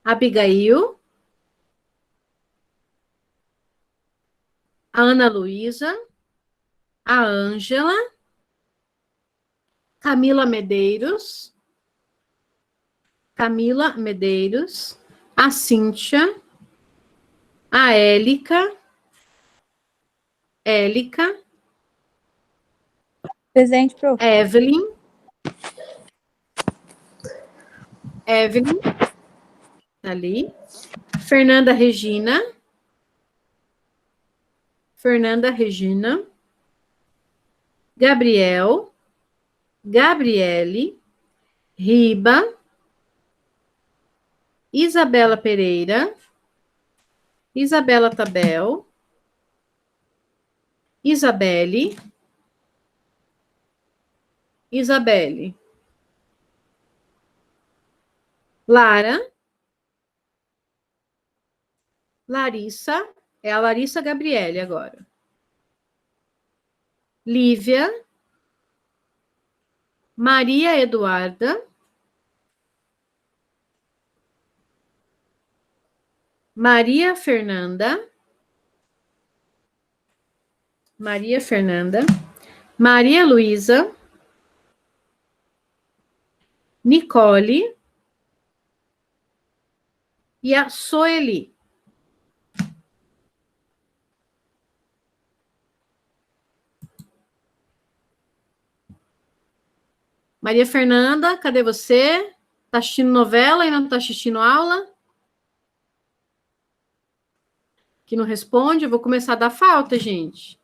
Abigail. A Ana Luísa. A Ângela. Camila Medeiros. Camila Medeiros. A Cíntia. A Élica. Élica. Presente, prof. Evelyn. Evelyn. Tá ali. Fernanda Regina. Fernanda Regina. Gabriel. Gabriele. Riba. Isabela Pereira. Isabela Tabel. Isabelle. Isabelle. Lara. Larissa. É a Larissa Gabriele agora. Lívia. Maria Eduarda. Maria Fernanda. Maria Fernanda. Maria Luísa. Nicole. E a Soeli. Maria Fernanda, cadê você? Tá assistindo novela e não tá assistindo aula? Que não responde, eu vou começar a dar falta, gente.